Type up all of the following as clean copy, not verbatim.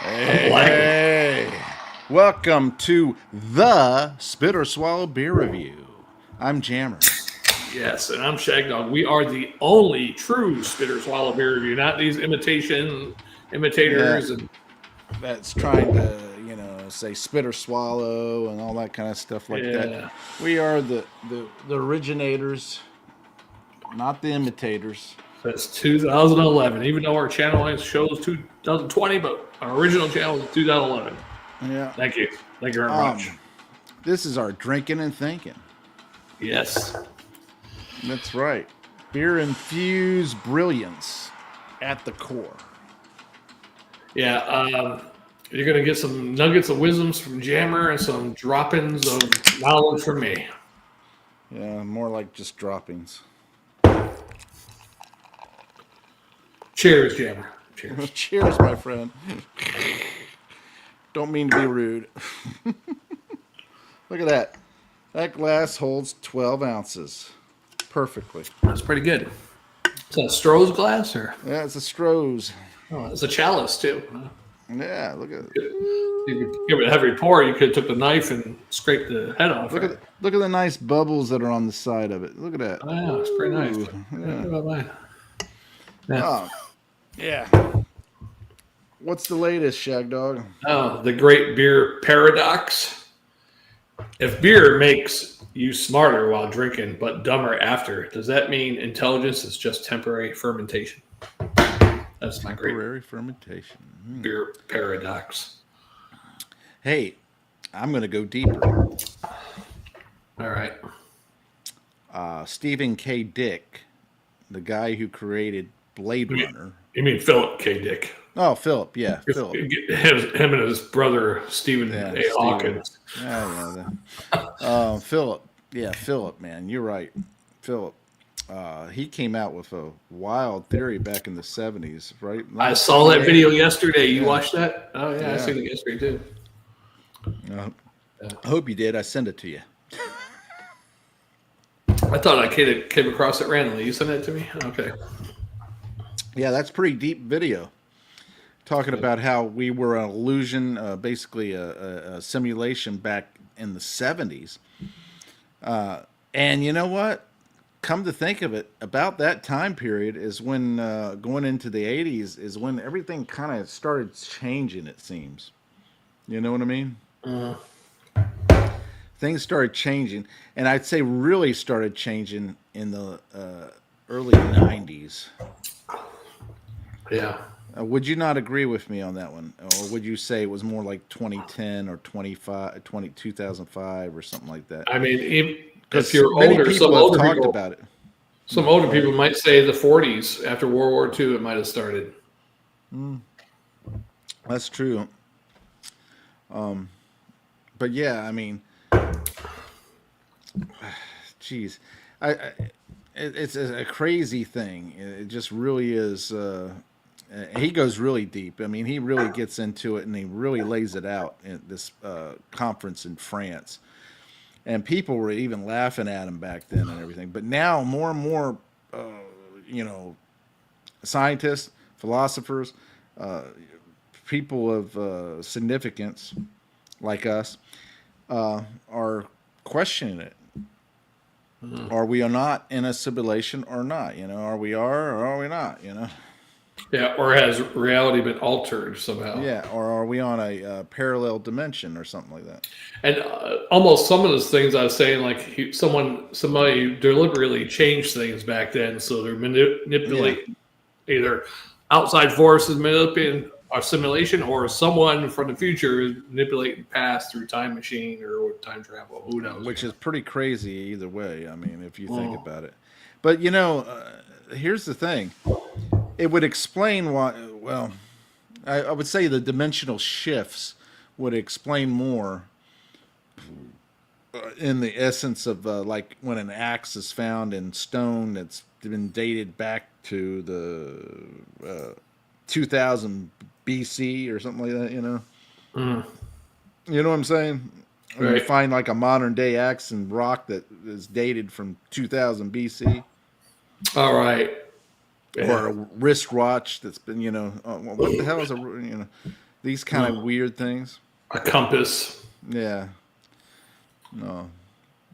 Hey, welcome to the Spit or Swallow Beer Review. I'm Jammer. Yes, and I'm Shagdog. We are the only true Spitter Swallow Beer Review, not these imitators and That's trying to, say spit or swallow and all that kind of stuff like that. We are the originators, not the imitators. That's 2011. Even though our channel shows 2020, but our original channel is 2011. Yeah. Thank you very much. This is our drinking and thinking. Yes. That's right. Beer-Infused Brilliance at the core. Yeah, you're going to get some nuggets of wisdoms from Jammer and some droppings of knowledge from me. Yeah, more like just droppings. Cheers, Jammer. Cheers. Cheers, my friend. Don't mean to be rude. Look at that. That glass holds 12 ounces. Perfectly. That's pretty good. Is that a Stroh's glass? Or? Yeah, it's a Stroh's. Oh, it's a chalice, too. Yeah, look at it. You could give it a heavy pour. You could have took the knife and scraped the head off. Look at the nice bubbles that are on the side of it. Look at that. Oh, yeah, it's pretty nice. Yeah. What about mine? Yeah. Oh, yeah. What's the latest, Shagdog? Oh, the great beer paradox. If beer makes you smarter while drinking but dumber after, does that mean intelligence is just temporary fermentation? That's my great temporary fermentation. Beer paradox. Hey, I'm going to go deeper. All right. Stephen K. Dick, the guy who created Blade Runner. You mean Philip K. Dick? Oh, Philip, yeah, Philip. Him and his brother Stephen A. Hawkins. Yeah. Philip, man, you're right, Philip. He came out with a wild theory back in the 70s, right? I saw that video yesterday. You watched that? Oh, yeah, I seen it yesterday, too. I hope you did. I sent it to you. I thought I came across it randomly. You sent it to me? Okay. Yeah, that's pretty deep video. Talking about how we were an illusion, basically a simulation back in the 70s. And you know what? Come to think of it, about that time period is when, going into the 80s, is when everything kind of started changing, it seems. You know what I mean? Things started changing, and I'd say really started changing in the early 90s. Yeah. Would you not agree with me on that one? Or would you say it was more like 2010 or 2005 or something like that? I mean, if you're older, some older people about it. Some older people might say the 40s. After World War II, it might have started. That's true. But yeah, I mean, geez, it's a crazy thing. It just really is. He goes really deep. I mean, he really gets into it, and he really lays it out at this conference in France. And people were even laughing at him back then and everything. But now more and more, scientists, philosophers, people of significance like us are questioning it. Are we not in a simulation or not? Are we or are we not? Yeah, or has reality been altered somehow? Yeah, or are we on a parallel dimension or something like that? And almost some of those things I was saying, like somebody deliberately changed things back then, so they're manipulating either outside forces manipulating our simulation, or someone from the future is manipulating past through time machine or time travel. Who knows? Which is pretty crazy either way. I mean, if you think about it. But here's the thing. It would explain why. Well, I would say the dimensional shifts would explain more in the essence of like when an axe is found in stone that's been dated back to the 2000 BC or something like that. You know what I'm saying? Right. You find like a modern day axe and rock that is dated from 2000 BC. All right. Yeah. Or a wristwatch that's been, what the hell is these kind of weird things. A compass. Yeah. No.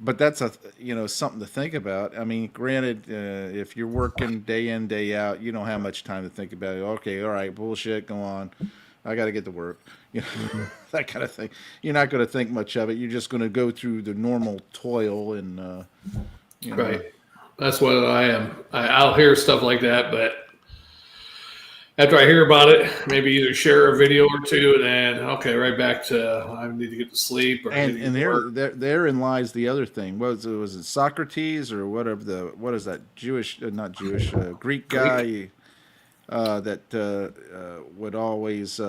But that's something to think about. I mean, granted, if you're working day in, day out, you don't have much time to think about it. Okay, all right, bullshit, go on. I got to get to work. That kind of thing. You're not going to think much of it. You're just going to go through the normal toil and, Right. That's what I am. I'll hear stuff like that, but after I hear about it, maybe either share a video or two, and then right back to I need to get to sleep. Or And therein lies the other thing. Was it Socrates or whatever what is that Jewish not Jewish Greek guy that would always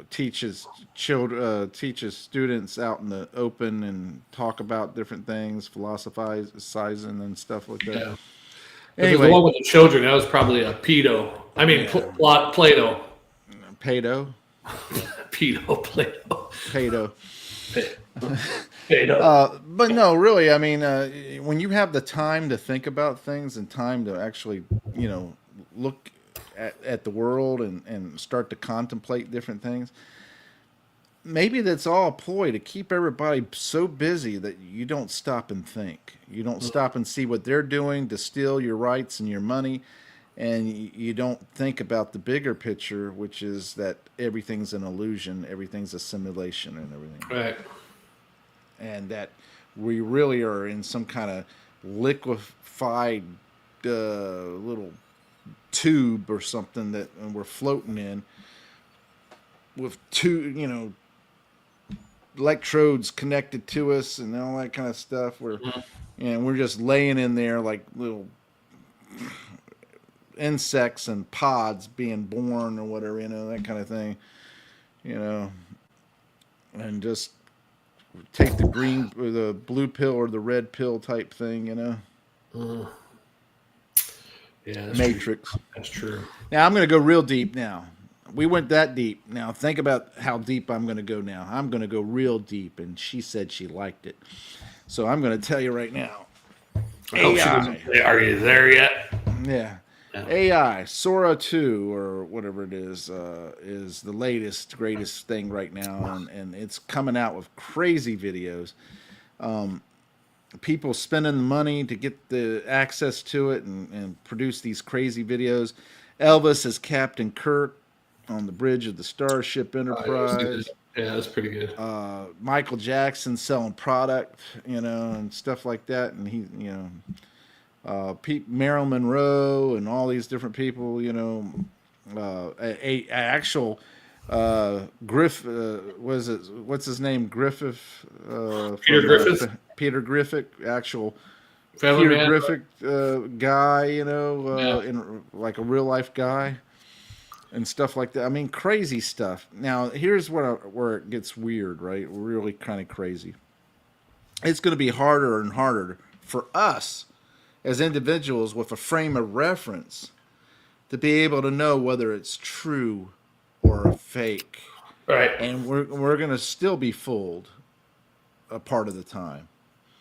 teaches students out in the open and talk about different things, philosophizing and stuff like that. Yeah. Anyway, the one with the children, that was probably a pedo. I mean, Plato. Pedo. Pedo, Plato. Pedo. Pedo. But no, really, I mean, when you have the time to think about things and time to actually, look at the world and start to contemplate different things, maybe that's all a ploy to keep everybody so busy that you don't stop and think. You don't stop and see what they're doing to steal your rights and your money, and you don't think about the bigger picture, which is that everything's an illusion, everything's a simulation and everything. Right. And that we really are in some kind of liquefied little tube or something that we're floating in with two, electrodes connected to us and all that kind of stuff. We're just laying in there like little insects and pods being born or whatever, that kind of thing, and just take the green or the blue pill or the red pill type thing, Yeah, Matrix. True. That's true. Now I'm going to go real deep now. We went that deep. Now think about how deep I'm going to go now. I'm going to go real deep, and she said she liked it. So I'm going to tell you right now. AI. Are you there yet? Yeah. AI, Sora 2, or whatever it is the latest, greatest thing right now, and it's coming out with crazy videos. People spending the money to get the access to it and produce these crazy videos. Elvis as Captain Kirk on the bridge of the Starship Enterprise. Yeah, that's pretty good. Michael Jackson selling product, and stuff like that, and he, Marilyn Monroe and all these different people, actual what's his name? Griffith. Peter Griffith. Peter Griffith, actual Family Peter Man, Griffith guy, in like a real life guy, and stuff like that. I mean, crazy stuff. Now, here's where it gets weird, right? Really kind of crazy. It's going to be harder and harder for us as individuals with a frame of reference to be able to know whether it's true or fake. Right. And we're going to still be fooled a part of the time.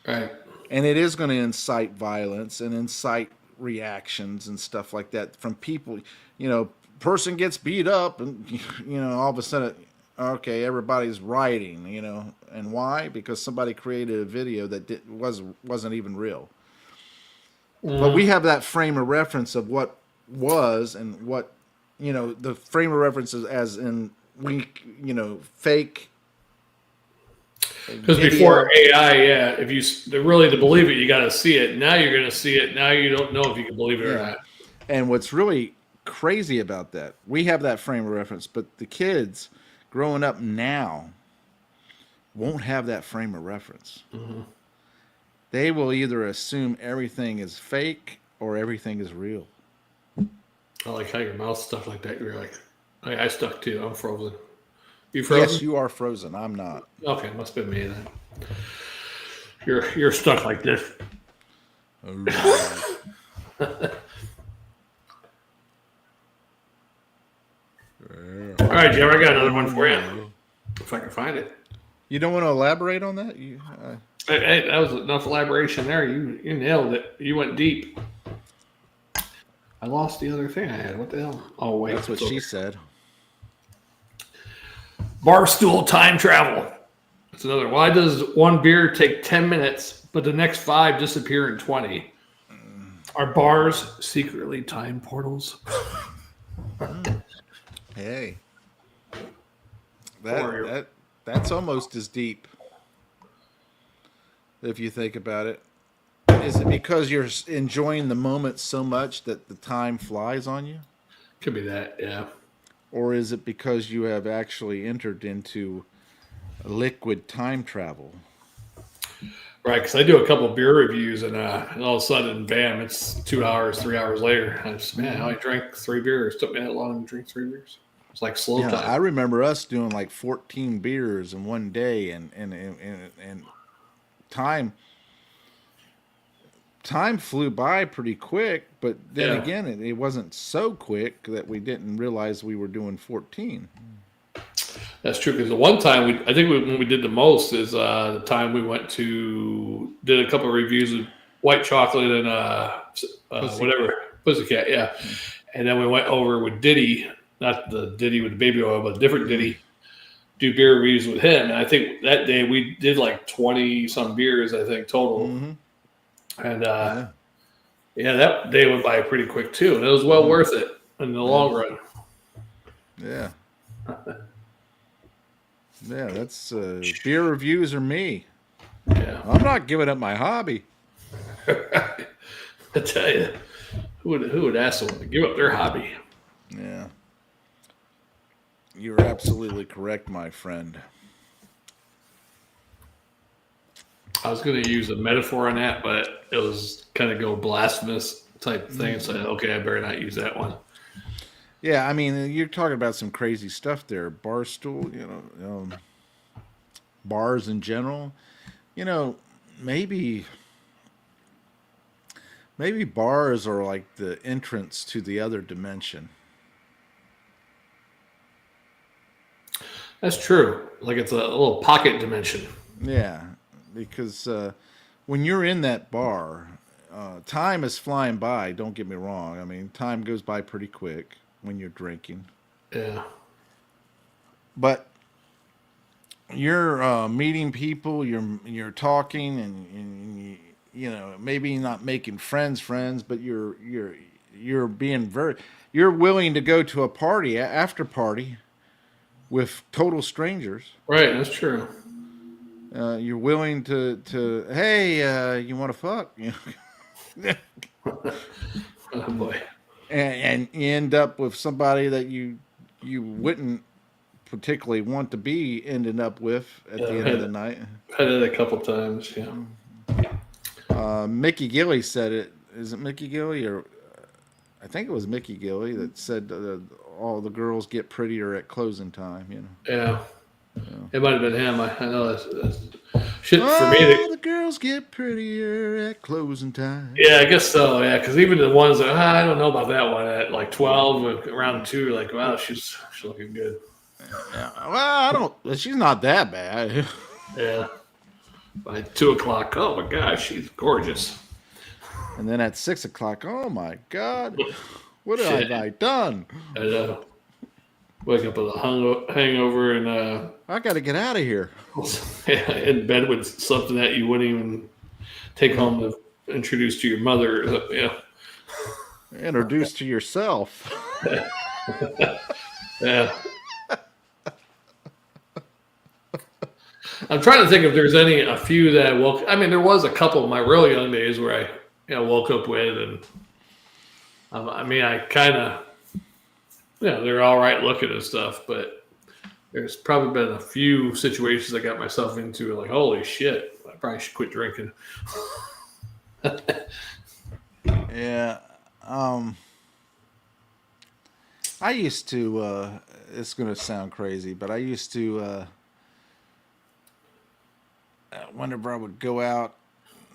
Right. And it is going to incite violence and incite reactions and stuff like that from people. Person gets beat up and, all of a sudden, okay, everybody's rioting, and why? Because somebody created a video that wasn't even real. But we have that frame of reference of what was and what, the frame of reference is as in fake. Because before AI, if you really to believe it, you got to see it. Now you're going to see it. Now you don't know if you can believe it or not. And what's really crazy about that, we have that frame of reference, but the kids growing up now won't have that frame of reference. Mm-hmm. They will either assume everything is fake or everything is real. I like how your mouth stuck like that. You're like, I stuck too. I'm frozen. You frozen? Yes, you are frozen. I'm not. Okay, must have been me then. You're stuck like this. All right, Jim, I got another one for you. If I can find it. You don't want to elaborate on that? Hey, that was enough elaboration there. You nailed it. You went deep. I lost the other thing I had. What the hell? Oh, wait. That's what she said. Barstool time travel. That's another. Why does one beer take 10 minutes, but the next 5 disappear in 20? Are bars secretly time portals? Hey, that's almost as deep if you think about it. Is it because you're enjoying the moment so much that the time flies on you? Could be that, yeah. Or is it because you have actually entered into liquid time travel? Right, because I do a couple beer reviews, and all of a sudden, bam, it's 2 hours, 3 hours later. I just, man, I drank 3 beers. It took me that long to drink 3 beers. It's like slow Yeah, I time. remember us doing like 14 beers in one day, and time time flew by pretty quick. But then Yeah, again, it wasn't so quick that we didn't realize we were doing 14. that's true. Because the one time, I think when we did the most is the time we did a couple of reviews of white chocolate and Pussy. whatever, Pussycat, yeah. And then we went over with Diddy, not the Diddy with the baby oil, but a different Diddy, do beer reviews with him. And I think that day we did like 20 some beers, I think, total. Mm-hmm. And Yeah. yeah, that day went by pretty quick too. And it was well worth it in the long run. Yeah. Yeah, that's beer reviews are me. Yeah. I'm not giving up my hobby. I tell you, who would ask someone to give up their hobby? Yeah. You're absolutely correct, my friend. I was going to use a metaphor on that, but it was kind of go blasphemous type thing. So, okay, I better not use that one. Yeah, I mean, you're talking about some crazy stuff there. Barstool, bars in general. You know, maybe bars are like the entrance to the other dimension. That's true. Like it's a little pocket dimension. Yeah, because when you're in that bar, time is flying by. Don't get me wrong. I mean, time goes by pretty quick when you're drinking. Yeah. But you're meeting people, you're talking, and maybe not making friends, but you're being you're willing to go to a party, after party, with total strangers. Right. That's true. You're willing to hey, you want to fuck? Oh boy. And you end up with somebody that you wouldn't particularly want to be ending up with at the end of the night. Had it a couple times. Yeah. Mickey Gilley said it. Is it Mickey Gilley or I think it was Mickey Gilley that said all the girls get prettier at closing time. Yeah. It might have been him. I know that's shit for me. The girls get prettier at closing time. Yeah, I guess so. Yeah, because even the ones that I don't know about that one at like 12, around 2, like wow, she's looking good. Yeah. Well, I don't. She's not that bad. Yeah. By 2 o'clock, oh my gosh, she's gorgeous. And then at 6 o'clock, oh my God, what have I done? I know. Wake up with a hangover and I got to get out of here. yeah, in bed with something that you wouldn't even take home to introduce to your mother. Yeah. Introduce to yourself. Yeah. I'm trying to think if there's a few that I woke. I mean, there was a couple of my really young days where I woke up with, and I mean, I kind of, they're all right looking and stuff, but there's probably been a few situations I got myself into, like, holy shit, I probably should quit drinking. Yeah. I used to. It's gonna sound crazy, but I used to. Whenever I would go out,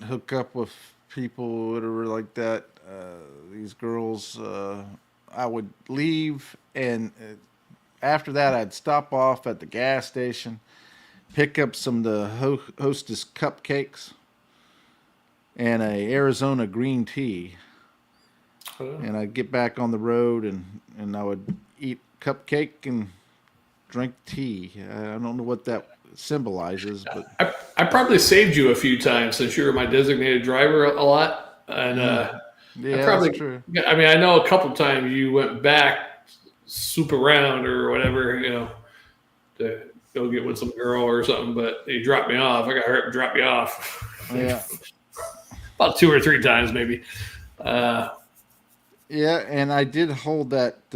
hook up with people, whatever like that, these girls, I would leave, and after that, I'd stop off at the gas station, pick up some of the Hostess cupcakes, and a Arizona green tea, and I'd get back on the road, and I would eat cupcake and drink tea. I don't know what that symbolizes, but I probably saved you a few times since you were my designated driver a lot, and yeah, probably, that's true. I mean, I know a couple times you went back, swoop around or whatever, to go get with some girl or something, but you dropped me off. I got hurt and dropped you off. Yeah. About 2 or 3 times, maybe. Yeah, and I did hold that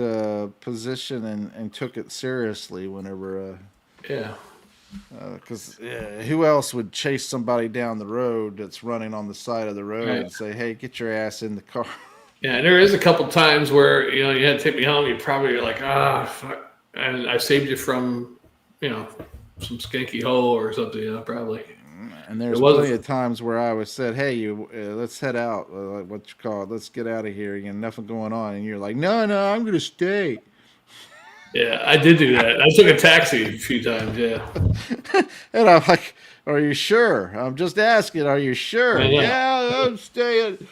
position and took it seriously whenever. Yeah. Because who else would chase somebody down the road that's running on the side of the road and say, "Hey, get your ass in the car"? Yeah, and there is a couple times where you had to take me home. You probably are like, fuck, and I saved you from, some skanky hole or something. Probably. And there's plenty of times where I was said, "Hey, let's head out. What you call it? Let's get out of here. Nothing going on." And you're like, "No, I'm going to stay." Yeah, I did do that. I took a taxi a few times. Yeah. And I'm like, "Are you sure? I'm just asking. Are you sure?" Yeah, I'm staying.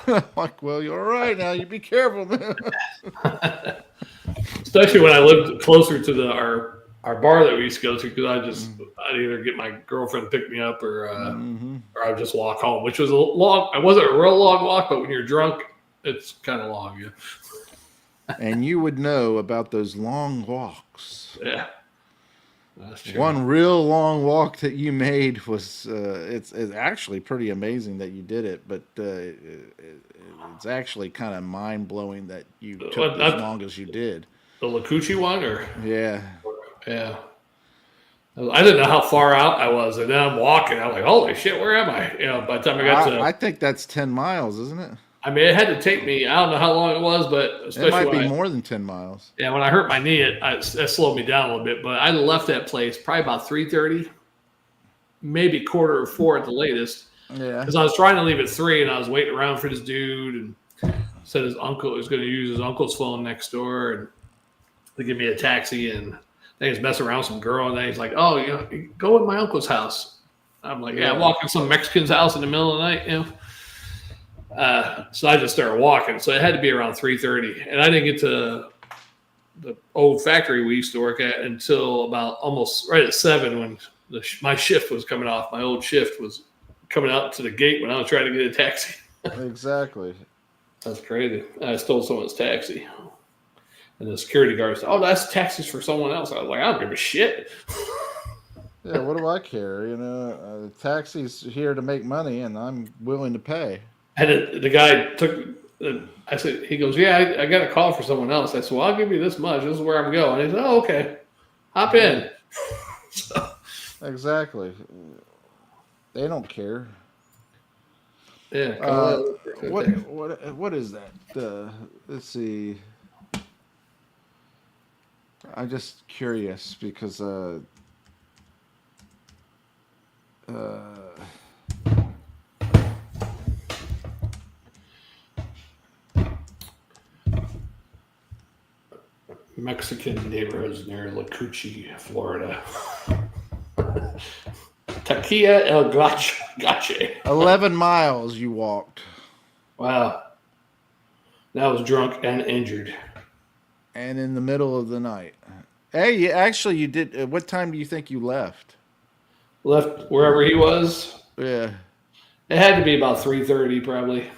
I'm like, "Well, you're all right now. You be careful, man." Especially when I lived closer to our bar that we used to go to, because I'd either get my girlfriend to pick me up or I'd just walk home, which was a long. It wasn't a real long walk, but when you're drunk, it's kind of long. Yeah. And you would know about those long walks. Yeah. That's true. One real long walk that you made was it's actually pretty amazing that you did it, but it's actually kind of mind blowing that you took as long as you did. The Lakuchi one, or yeah. I didn't know how far out I was, and then I'm walking. I'm like, "Holy shit, where am I?" By the time I got to, I think that's 10 miles, isn't it? I mean, it had to take me. I don't know how long it was, but especially it might be more than 10 miles. Yeah, when I hurt my knee, it slowed me down a little bit. But I left that place probably about 3:30, maybe 3:45 at the latest. Yeah, because I was trying to leave at 3, and I was waiting around for this dude, and said his uncle was going to use his uncle's phone next door and to give me a taxi, and then he was messing around with some girl, and then he's like, "Oh, go in my uncle's house." I'm like, "Yeah, I'm walking some Mexican's house in the middle of the night, So I just started walking. So it had to be around 3:30, and I didn't get to the old factory we used to work at until about almost right at 7 when my shift was coming off. My old shift was coming out to the gate when I was trying to get a taxi. Exactly. That's crazy. I stole someone's taxi. And the security guard said, "Oh, that's taxis for someone else." I was like, "I don't give a shit." Yeah, what do I care? Taxi's here to make money, and I'm willing to pay. And the guy took. I said, he goes, "Yeah, I got a call for someone else." I said, "Well, I'll give you this much. This is where I'm going." And he said, "Oh, okay, hop in." Exactly. They don't care. Yeah. What is that? Let's see. I'm just curious because Mexican neighborhoods near Lakuchi, Florida. Taquilla El Gache. 11 miles you walked. Wow. That was drunk and injured. And in the middle of the night. Hey, you did. What time do you think you left? Left wherever he was? Yeah. It had to be about 3:30 probably.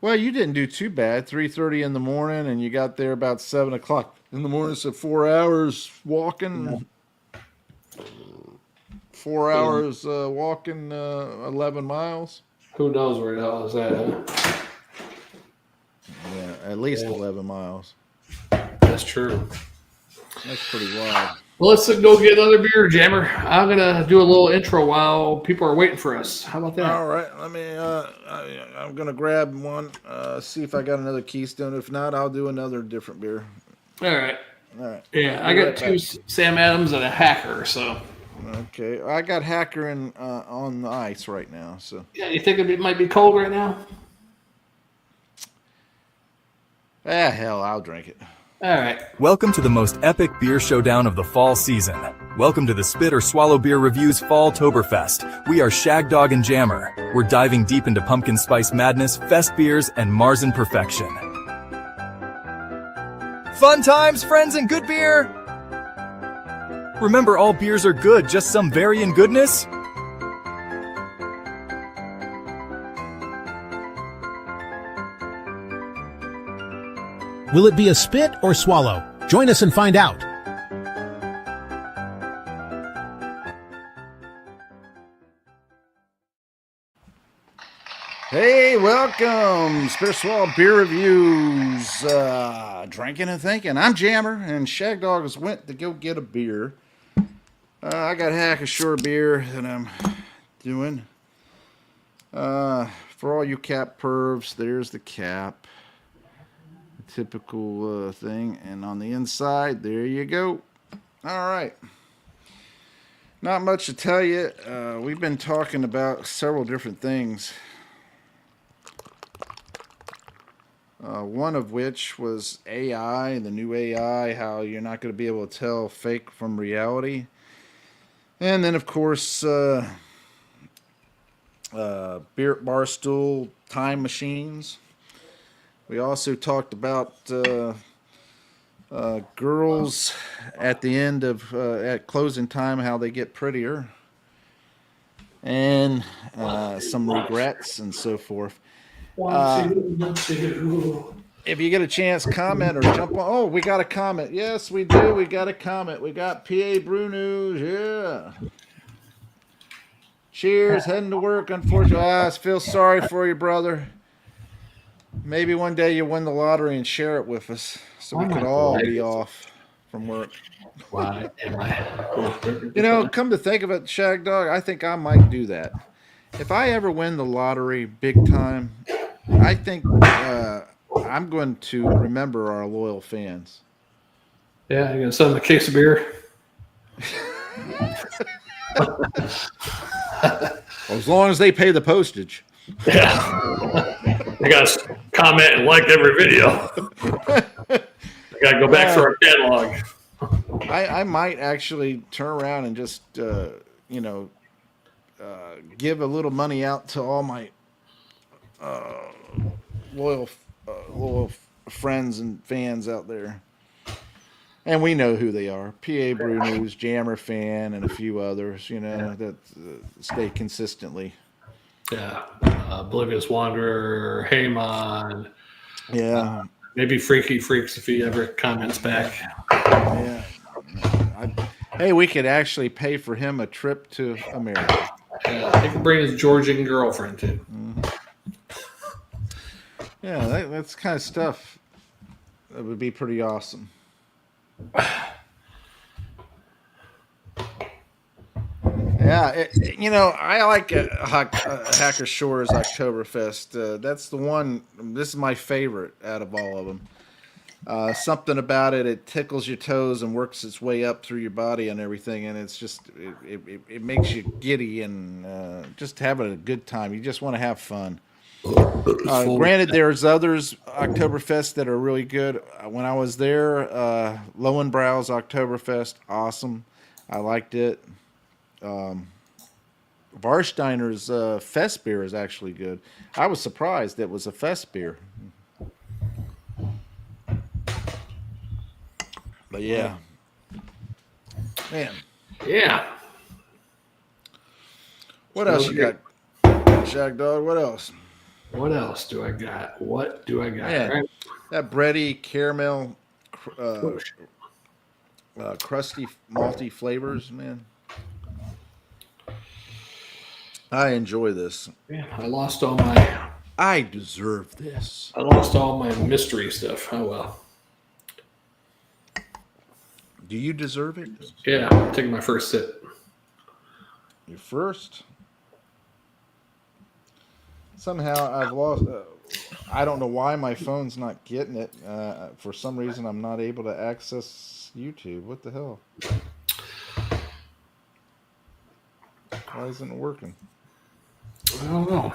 Well, you didn't do too bad. 3:30 in the morning, and you got there about 7 o'clock in the morning. So 4 hours walking. 4 hours walking 11 miles. Who knows where the hell is that? Huh? Yeah, at least 11 miles. That's true. That's pretty wild. Well, let's go get another beer, Jammer. I'm gonna do a little intro while people are waiting for us. How about that? All right. Let me. I'm gonna grab one. See if I got another Keystone. If not, I'll do another different beer. All right. All right. Yeah, I got 2 Sam Adams and a Hacker. So. Okay, I got Hacker on the ice right now. So. Yeah, you think it might be cold right now? Hell, I'll drink it. All right. Welcome to the most epic beer showdown of the fall season. Welcome to the Spit or Swallow Beer Reviews Fall-toberfest. We are Shagdog and Jammer. We're diving deep into pumpkin spice madness, fest beers, and Marzen perfection. Fun times, friends, and good beer! Remember, all beers are good, just some vary in goodness? Will it be a spit or swallow? Join us and find out. Hey, welcome, Spiritual Beer Reviews, drinking and thinking. I'm Jammer, and Shagdog has went to go get a beer. I got Hacker beer that I'm doing. For all you cap pervs, there's the cap. A typical thing. And on the inside, there you go. All right. Not much to tell you. We've been talking about several different things. One of which was AI, the new AI, how you're not going to be able to tell fake from reality. And then, of course, barstool time machines. We also talked about girls at the end of at closing time, how they get prettier, and some regrets and so forth. If you get a chance, comment or jump on. Oh, we got a comment. Yes, we do. We got a comment. We got PA Brew News. Yeah. Cheers. Heading to work, unfortunately. I feel sorry for you, brother. Maybe one day you'll win the lottery and share it with us so we could all be off from work. Why am I? You know, come to think of it, Shagdog, I think I might do that. If I ever win the lottery big time, I think I'm going to remember our loyal fans. Yeah, you're going to send them a case of beer? As long as they pay the postage. Yeah. You got to comment and like every video. You got to go back for our catalog. I might actually turn around and just, give a little money out to all my loyal friends and fans out there. And we know who they are. PA Brew News, Jammer Fan, and a few others, that stay consistently. Yeah. Oblivious Wanderer, Heyman. Yeah. Maybe Freaky Freaks if he ever comments back. Yeah. Hey, we could actually pay for him a trip to America. Yeah, he can bring his Georgian girlfriend too. Mm-hmm. Yeah, that's kind of stuff that would be pretty awesome. Yeah, I like Hacker Shore's Oktoberfest. That's the one. This is my favorite out of all of them. Something about it tickles your toes and works its way up through your body and everything, and it's just it makes you giddy and just having a good time. You just want to have fun. Granted, there's others Oktoberfest that are really good. When I was there, Lowenbrau's Oktoberfest, awesome. I liked it. Warsteiner's Fest beer is actually good. I was surprised it was a Fest beer. But yeah. Man. Yeah. What else you got, Shagdog? What else? What else do I got? What do I got? Man, right? that bready caramel, crusty, malty flavors, man. I enjoy this. Yeah, I lost all my. I deserve this. I lost all my mystery stuff. Oh well. Do you deserve it? Yeah, I'm taking my first sip. Your first? Somehow I've lost. I don't know why my phone's not getting it. For some reason, I'm not able to access YouTube. What the hell? Why isn't it working? I don't know.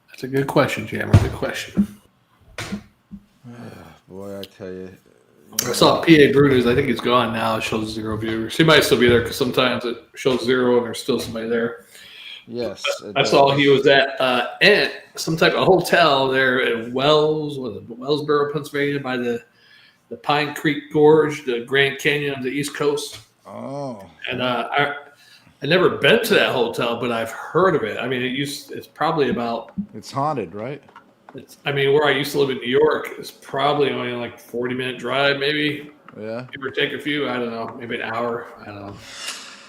That's a good question, Jammer. Good question. Boy, I tell you. I saw PA Brew News. I think he's gone now. It shows 0 viewers. He might still be there because sometimes it shows 0 and there's still somebody there. Yes. I saw he was at some type of hotel there at Wellsboro, Pennsylvania, by the Pine Creek Gorge, the Grand Canyon of the East Coast. Oh. And I never been to that hotel, but I've heard of it. I mean, it's probably about. It's haunted, right? I mean, where I used to live in New York, it's probably only like 40-minute drive, maybe. Yeah. Give or take a few. I don't know, maybe an hour. I don't know.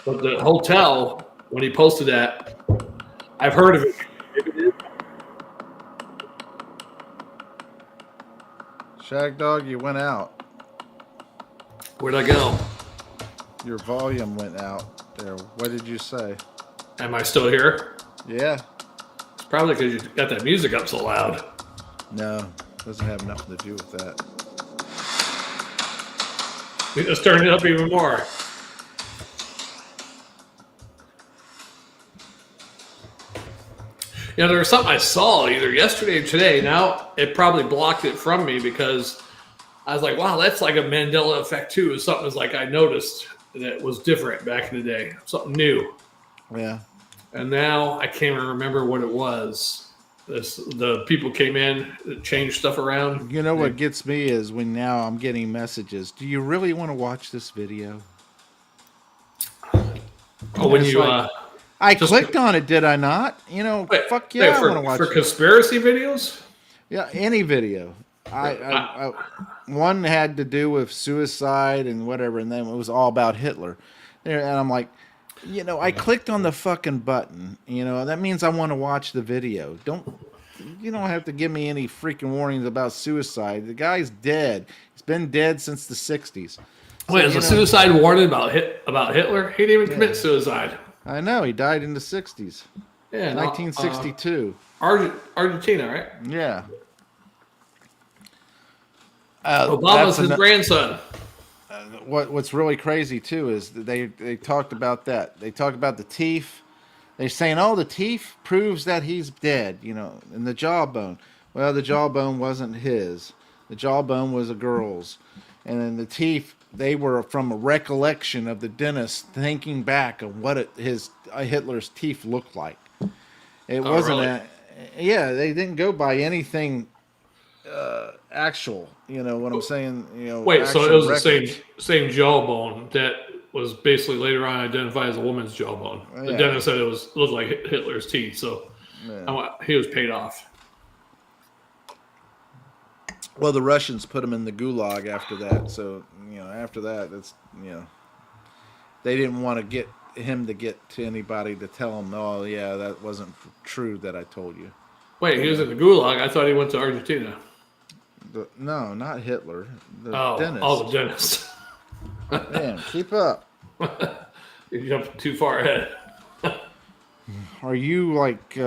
But the hotel, when he posted that, I've heard of it. Maybe it is. Shagdog, you went out. Where'd I go? Your volume went out there. What did you say? Am I still here? Yeah. It's probably because you got that music up so loud. No, doesn't have nothing to do with that. We just turned it up even more. You know, there was something I saw either yesterday or today. Now it probably blocked it from me because I was like, wow, that's like a Mandela effect too. It's something like I noticed that was different back in the day, something new. Yeah. And now I can't even remember what it was. The people came in, changed stuff around. You know what gets me is when now I'm getting messages. Do you really want to watch this video? Oh, when It's you like, I clicked on it, did I not? You know, fuck yeah, I want to watch for it. conspiracy videos. Yeah, any video. I one had to do with suicide and whatever, and then it was all about Hitler. And I'm like, you know, I clicked on the fucking button. You know, that means I want to watch the video. You don't have to give me any freaking warnings about suicide. The guy's dead. He's been dead since the '60s. So, Wait, is a suicide warning about Hitler? He didn't even commit suicide. I know he died in the '60s. Yeah, 1962. Argentina, right? Yeah. Obama's his grandson. What's really crazy too is that they talked about that. They talk about the teeth. They're saying, oh, the teeth proves that he's dead, you know, and the jawbone. Well, the jawbone wasn't his. The jawbone was a girl's. And then the teeth, they were from a recollection of the dentist thinking back of what Hitler's teeth looked like. It wasn't really? yeah, they didn't go by anything actual, you know what I'm saying? You know, Wait, so it was records. the same jawbone that was basically later on identified as a woman's jawbone. The Yeah. dentist said it looked like Hitler's teeth, so he was paid off. Well, the Russians put him in the gulag after that, so you know after that, that's you know they didn't want to get him to get to anybody to tell him, oh yeah, that wasn't true that I told you. Wait, he was in the gulag. I thought he went to Argentina. No, not Hitler. The dentist. Oh, the dentist. Man, keep up. You jumped too far ahead. Are you like?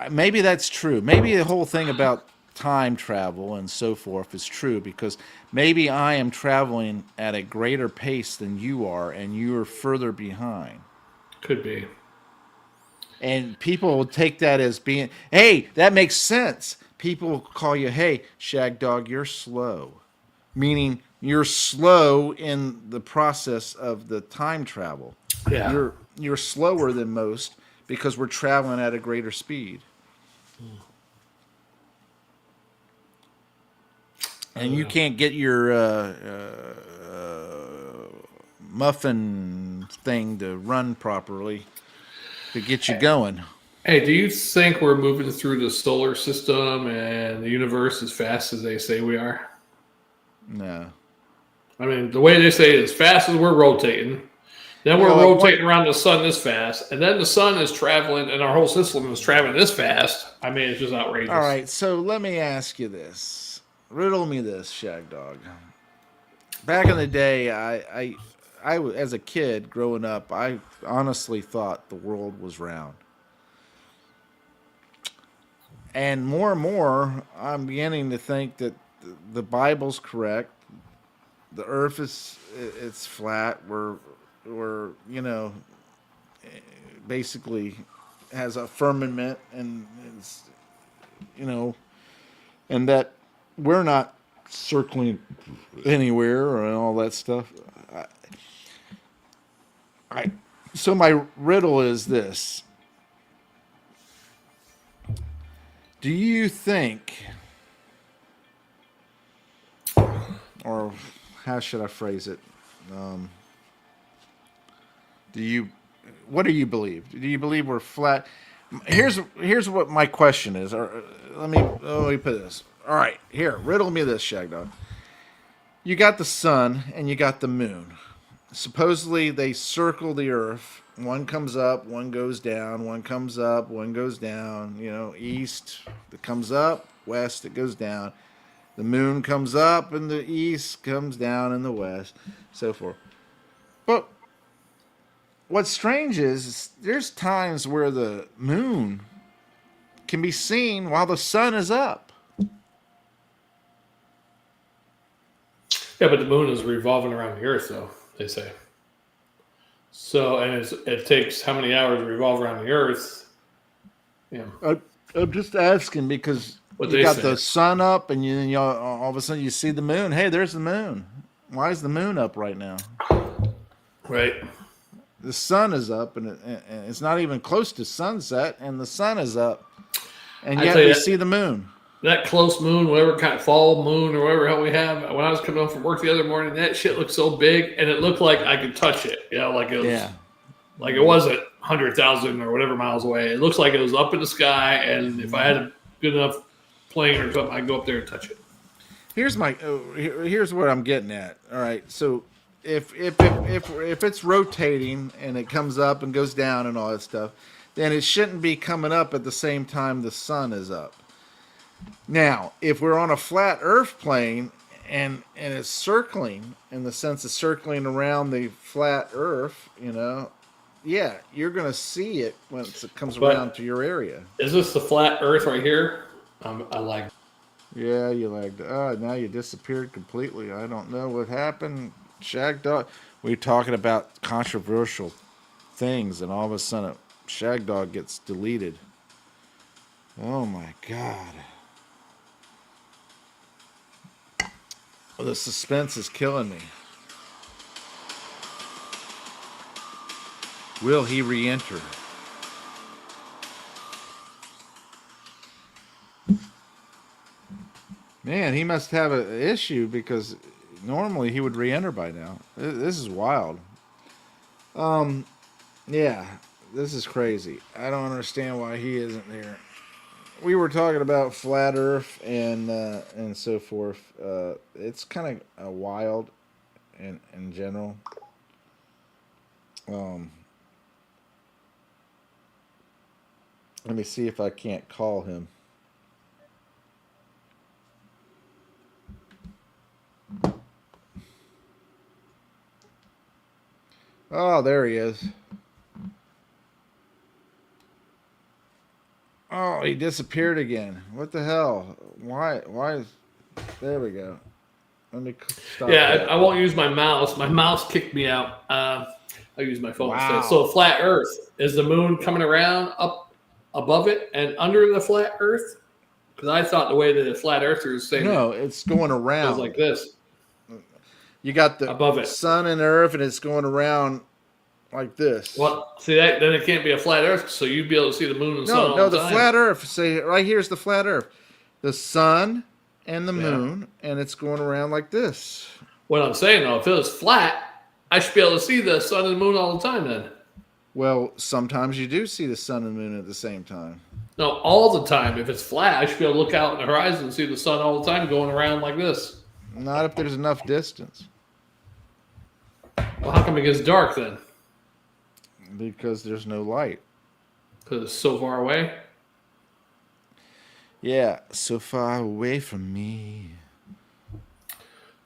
Maybe that's true. Maybe the whole thing about time travel and so forth is true because maybe I am traveling at a greater pace than you are, and you are further behind. Could be. And people will take that as being, hey, that makes sense. People will call you, hey, Shagdog, you're slow. Meaning you're slow in the process of the time travel. Yeah. You're slower than most because we're traveling at a greater speed. And you can't get your muffin thing to run properly to get you going. Hey, do you think we're moving through the solar system and the universe as fast as they say we are? No. I mean, the way they say it, as fast as we're rotating, then we're rotating around the sun this fast, and then the sun is traveling, and our whole system is traveling this fast. I mean, it's just outrageous. All right, so let me ask you this. Riddle me this, Shagdog. Back in the day, I as a kid growing up, I honestly thought the world was round. And more, I'm beginning to think that the Bible's correct. The Earth it's flat. We're you know basically has a firmament, and it's you know, and that we're not circling anywhere and all that stuff. So my riddle is this. Do you think, or how should I phrase it? What do you believe? Do you believe we're flat? Here's what my question is. Or let me put this. All right, here, riddle me this, Shagdog. You got the sun and you got the moon. Supposedly they circle the earth. One comes up, one goes down, one comes up, one goes down. East it comes up, west it goes down. The moon comes up and the east comes down in the west, so forth. But what's strange is there's times where the moon can be seen while the sun is up. Yeah, but the moon is revolving around the Earth, though, they say. So, and it takes how many hours to revolve around the Earth? Yeah. I'm just asking because you got the sun up and you all of a sudden you see the moon. Hey, there's the moon. Why is the moon up right now? Right. The sun is up and it's not even close to sunset and the sun is up. And yet we see the moon. That close moon, whatever kind of fall moon or whatever hell we have, when I was coming home from work the other morning, that shit looked so big and it looked like I could touch it. Like it was like it wasn't 100,000 or whatever miles away. It looks like it was up in the sky, and if I had a good enough plane or something, I'd go up there and touch it. Here's what I'm getting at. All right, so if it's rotating and it comes up and goes down and all that stuff, then it shouldn't be coming up at the same time the sun is up. Now, if we're on a flat Earth plane and it's circling, in the sense of circling around the flat Earth, yeah, you're going to see it once it comes around to your area. Is this the flat Earth right here? I lagged. Yeah, you lagged. Now you disappeared completely. I don't know what happened. Shagdog, we're talking about controversial things, and all of a sudden, Shagdog gets deleted. Oh my God. Well, the suspense is killing me. Will he re-enter? Man, he must have an issue because normally he would re-enter by now. This is wild. Yeah, this is crazy. I don't understand why he isn't there. We were talking about flat Earth and so forth. It's kind of wild in general. Let me see if I can't call him. Oh, there he is. Oh, he disappeared again. What the hell? Why is... There we go. Let me stop. Yeah, I won't use my mouse. My mouse kicked me out. I'll use my phone Wow. instead. So flat Earth. Is the moon coming around up above it and under the flat Earth? Because I thought the way that the flat earthers say No, it's going around. It's like this. You got the above it. sun and earth, and it's going around like this. Well, see that then it can't be a flat Earth, so you'd be able to see the moon and sun all No, the the time. flat Earth. Say right here's the flat Earth, the sun and the moon, and it's going around like this. What I'm saying though, if it was flat, I should be able to see the sun and the moon all the time. Then, Well, sometimes you do see the sun and moon at the same time. no, all the time. If it's flat, I should be able to look out in the horizon and see the sun all the time going around like this. Not if there's enough distance, Well, how come it gets dark then? because there's no light. Because it's so far away. Yeah, so far away from me.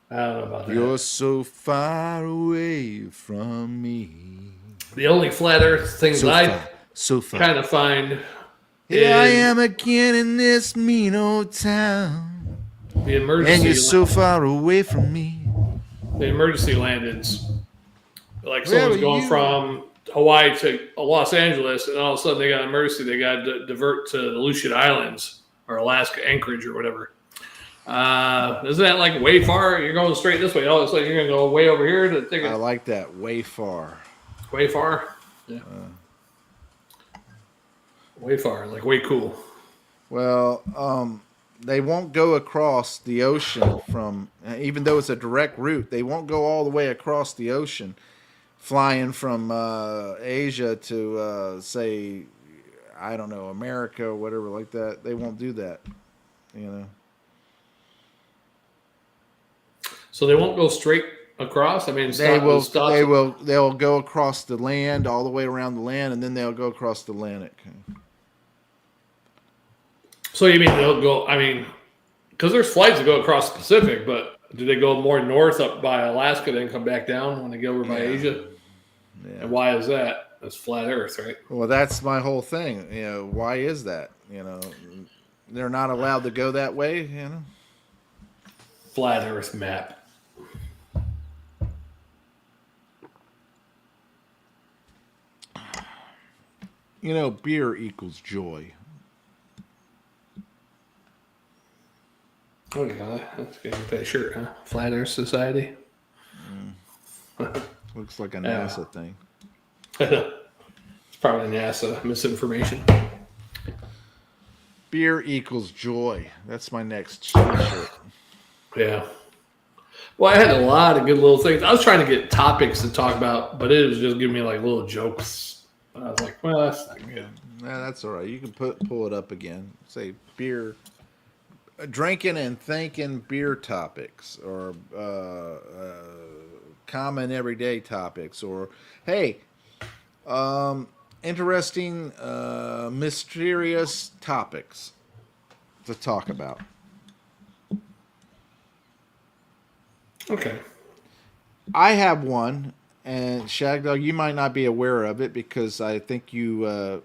I don't know about that. You're so far away from me. The only flat Earth things So far. kind of find Here I is am again in this mean old town, the emergency. and you're so far away from me. The emergency landings. Like Where someone's were going you? from Hawaii to Los Angeles, and all of a sudden they got an emergency. They got to divert to the Aleutian Islands or Alaska Anchorage or whatever. Isn't that like way far? You're going straight this way. All of a sudden you're going to go way over here to take I it like that. Way far. way far. Yeah. Way far, like way cool. Well, they won't go across the ocean from, even though it's a direct route, they won't go all the way across the ocean flying from Asia to say, I don't know, America or whatever like that. They won't do that, you know. So they won't go straight across. I mean, stop. They'll go across the land, all the way around the land, and then they'll go across the Atlantic. So you mean they'll go? I mean, because there's flights that go across the Pacific, but do they go more north up by Alaska, then come back down when they go over by Asia? Yeah. And why is that? That's flat Earth, right? Well, that's my whole thing. You know, why is that? You know, they're not allowed to go that way. You know, Flat Earth map. you know, beer equals joy. Oh yeah, that's good. That shirt, huh? Flat Earth Society. Looks like a NASA thing. It's probably NASA misinformation. Beer equals joy. That's my next t-shirt. Yeah. Well, I had a lot of good little things. I was trying to get topics to talk about, but it was just giving me like little jokes. And I was like, well, that's not good. Yeah, that's all right. You can pull it up again. Say beer, drinking and thinking beer topics, or common everyday topics, or hey, interesting, mysterious topics to talk about. Okay. I have one, and Shagdog, you might not be aware of it because I think you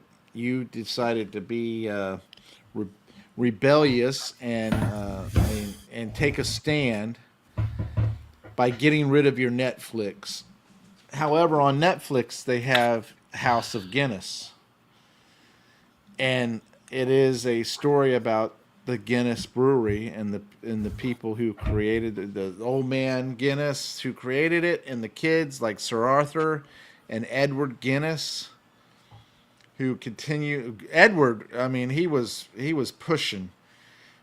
decided to be rebellious and take a stand by getting rid of your Netflix. However, on Netflix they have House of Guinness, and it is a story about the Guinness Brewery and the people who created the old man Guinness who created it, and the kids like Sir Arthur and Edward Guinness who continue. Edward, I mean, he was pushing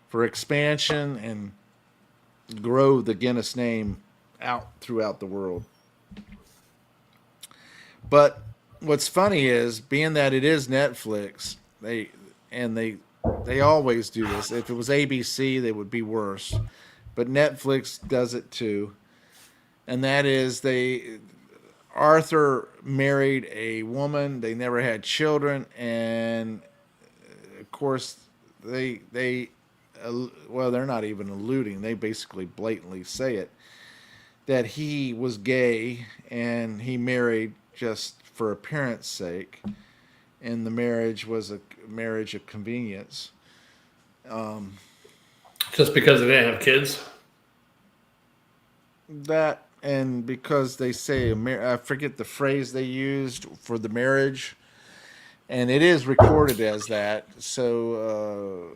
for expansion and grow the Guinness name out throughout the world. But what's funny is, being that it is Netflix, they always do this. If it was ABC, they would be worse. But Netflix does it too. And that is, Arthur married a woman. They never had children. And of course, they're not even alluding. They basically blatantly say it, that he was gay and he married just for appearance sake. And the marriage was a marriage of convenience. Just because they didn't have kids? That, and because they say, I forget the phrase they used for the marriage, and it is recorded as that. So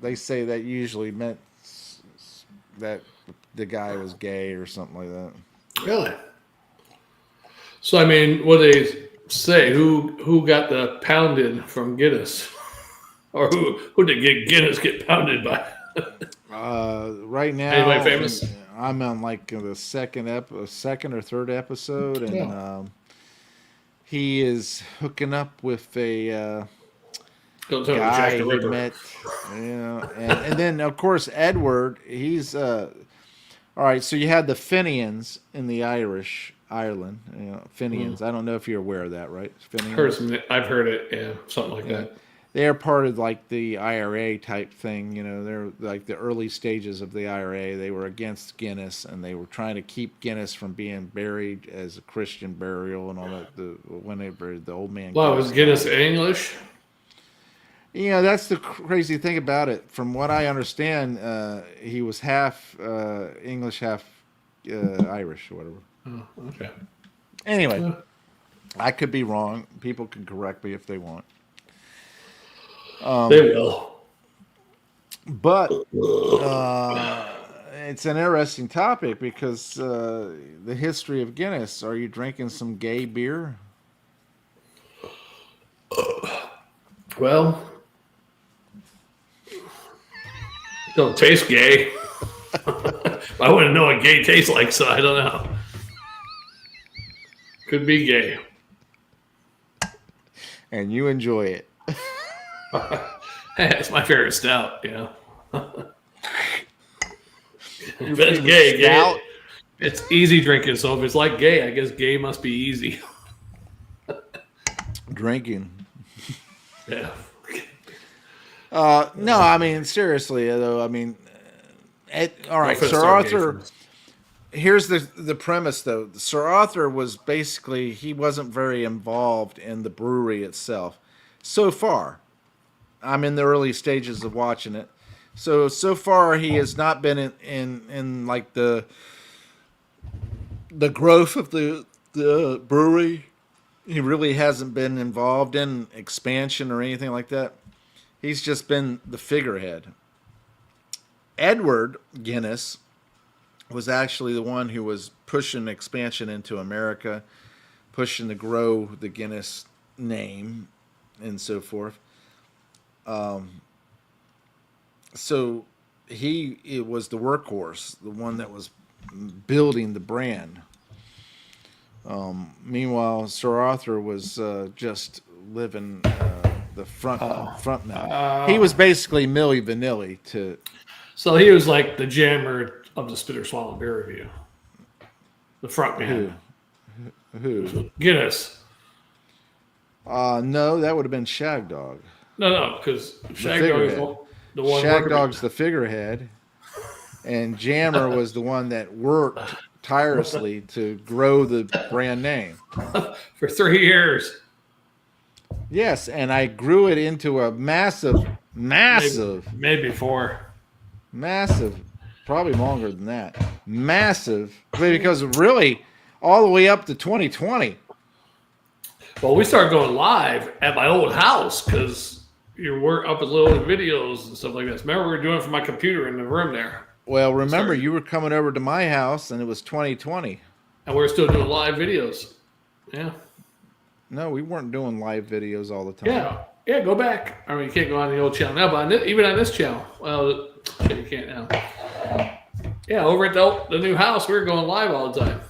they say that usually meant that the guy was gay or something like that. Really? So, I mean, what they say, who got the pounded from Guinness? Or who did Guinness get pounded by? Right now, anybody famous? I'm on like the second or third episode, and he is hooking up with a guy he met, you know, and then of course Edward. He's all right. So you had the Fenians in the Ireland, you know, Fenians. I don't know if you're aware of that, right? Fenians. I've heard it. Yeah, something like that. They're part of like the IRA type thing, you know. They're like the early stages of the IRA. They were against Guinness, and they were trying to keep Guinness from being buried as a Christian burial and all that. Whenever the old man. Well, was Guinness English? You know, that's the crazy thing about it. From what I understand, he was half English, half Irish, or whatever. Oh, okay. Anyway, I could be wrong. People can correct me if they want. They will. But it's an interesting topic because the history of Guinness. Are you drinking some gay beer? Well, don't taste gay. I wouldn't know what gay tastes like, so I don't know. Could be gay. And you enjoy it. Hey, it's my favorite stout, you know. If it's favorite gay, stout? gay. It's easy drinking, so if it's like gay, I guess gay must be easy. Drinking. Yeah. No, I mean, seriously, though, I mean, all right, Well, Sir start gay Arthur, first. here's the premise, though. Sir Arthur was basically, he wasn't very involved in the brewery itself. So far, I'm in the early stages of watching it. So far, he has not been in like the growth of the brewery. He really hasn't been involved in expansion or anything like that. He's just been the figurehead. Edward Guinness was actually the one who was pushing expansion into America, pushing to grow the Guinness name and so forth. So it was the workhorse, the one that was building the brand. Meanwhile, Sir Arthur was just living the front man. He was basically Milli Vanilli to. So he was like the Jammer of the Spit or Swallow Beer Review. The front man. Who? Guinness. No, that would have been Shagdog. No, because Shagdog is the one. Shagdog's the figurehead, and Jammer was the one that worked tirelessly to grow the brand name. For 3 years. Yes, and I grew it into a massive, Maybe 4. massive, probably longer than that. Massive, because really, all the way up to 2020. Well, we started going live at my old house because you were uploading videos and stuff like this. Remember, we were doing it from my computer in the room there. Well, remember, you were coming over to my house, and it was 2020. And we're still doing live videos. Yeah. No, we weren't doing live videos all the time. Yeah, go back. I mean, you can't go on the old channel now, but even on this channel. Well, you can't now. Yeah, over at the new house, we were going live all the time.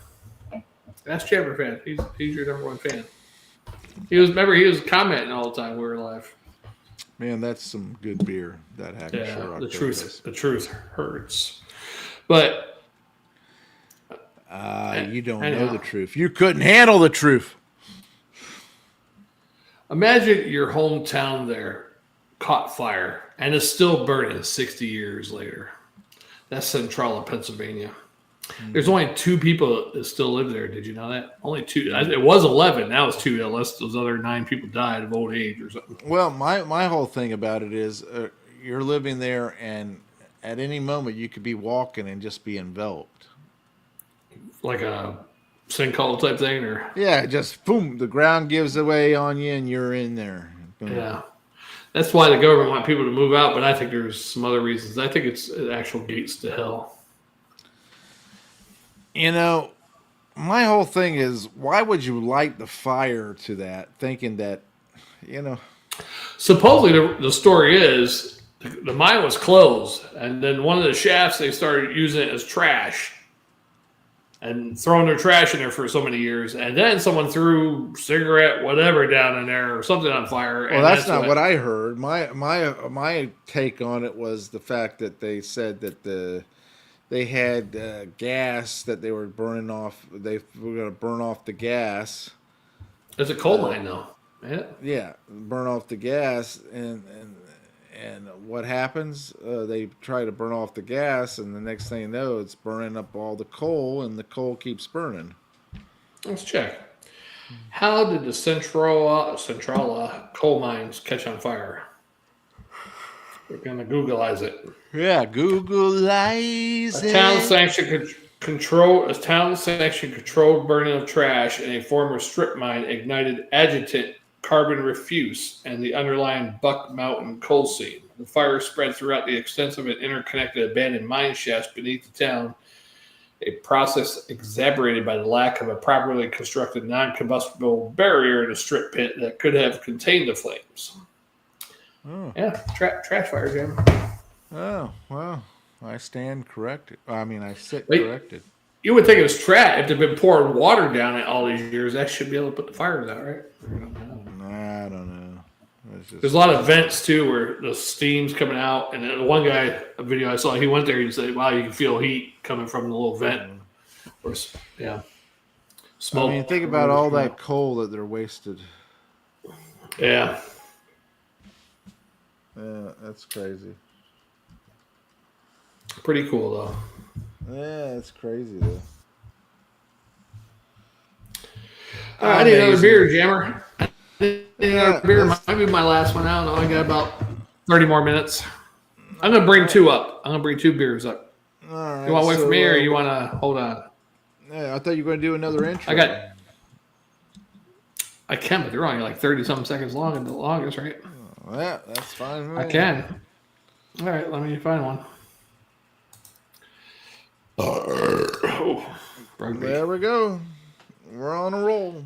That's Jammer fan. He's your number one fan. He was commenting all the time we were live. Man, that's some good beer. That happened. Yeah, sure the truth hurts. But you don't know the truth. You couldn't handle the truth. Imagine your hometown there caught fire and is still burning 60 years later. That's Centrala, Pennsylvania. There's only 2 people that still live there. Did you know that? Only 2. It was 11. Now it's 2, unless those other 9 people died of old age or something. Well, my whole thing about it is you're living there, and at any moment you could be walking and just be enveloped. Like a sinkhole type thing, or just boom, the ground gives away on you, and you're in there. Boom. Yeah. That's why the government want people to move out, but I think there's some other reasons. I think it's actual gates to hell. You know, my whole thing is, why would you light the fire to that, thinking that, Supposedly, the story is the mine was closed, and then one of the shafts, they started using it as trash and throwing their trash in there for so many years. And then someone threw cigarette, whatever, down in there or something on fire. Well, that's not what I heard. My take on it was the fact that they said that they had gas that they were burning off. They were going to burn off the gas. It's a coal mine, though. Yeah, burn off the gas, and what happens? They try to burn off the gas, and the next thing you know, it's burning up all the coal, and the coal keeps burning. Let's check. How did the Centrala coal mines catch on fire? We're going to Googleize it. Yeah, Googleize it. A town-sanctioned controlled burning of trash in a former strip mine ignited adjutant carbon refuse and the underlying Buck Mountain coal seam. The fire spread throughout the extensive and interconnected abandoned mine shafts beneath the town, a process exacerbated by the lack of a properly constructed non-combustible barrier in a strip pit that could have contained the flames. Oh. Yeah, trash fire, Jim. Oh, well, I stand corrected. I sit Wait. corrected. You would think it was trapped. If they've been pouring water down it all these years, that should be able to put the fires out, right? I don't know. There's a lot of vents too where the steam's coming out. And then one guy, a video I saw, he went there and said, "Wow, you can feel heat coming from the little vent." Or smoke. I mean, think about all that coal that they're wasted. Yeah. Yeah, that's crazy. Pretty cool though. Yeah, it's crazy though. I need another beer, Jammer. Another beer might be my last one. I don't know. I got about 30 more minutes. I'm gonna bring two up. I'm gonna bring two beers up. All right, You want to wait for me, or you want to hold on? Yeah, I thought you were going to do another intro. I can, but they're only like 30-something seconds long, and the longest, right? Oh, yeah, that's fine. I can. All right, let me find one. There we go. We're on a roll.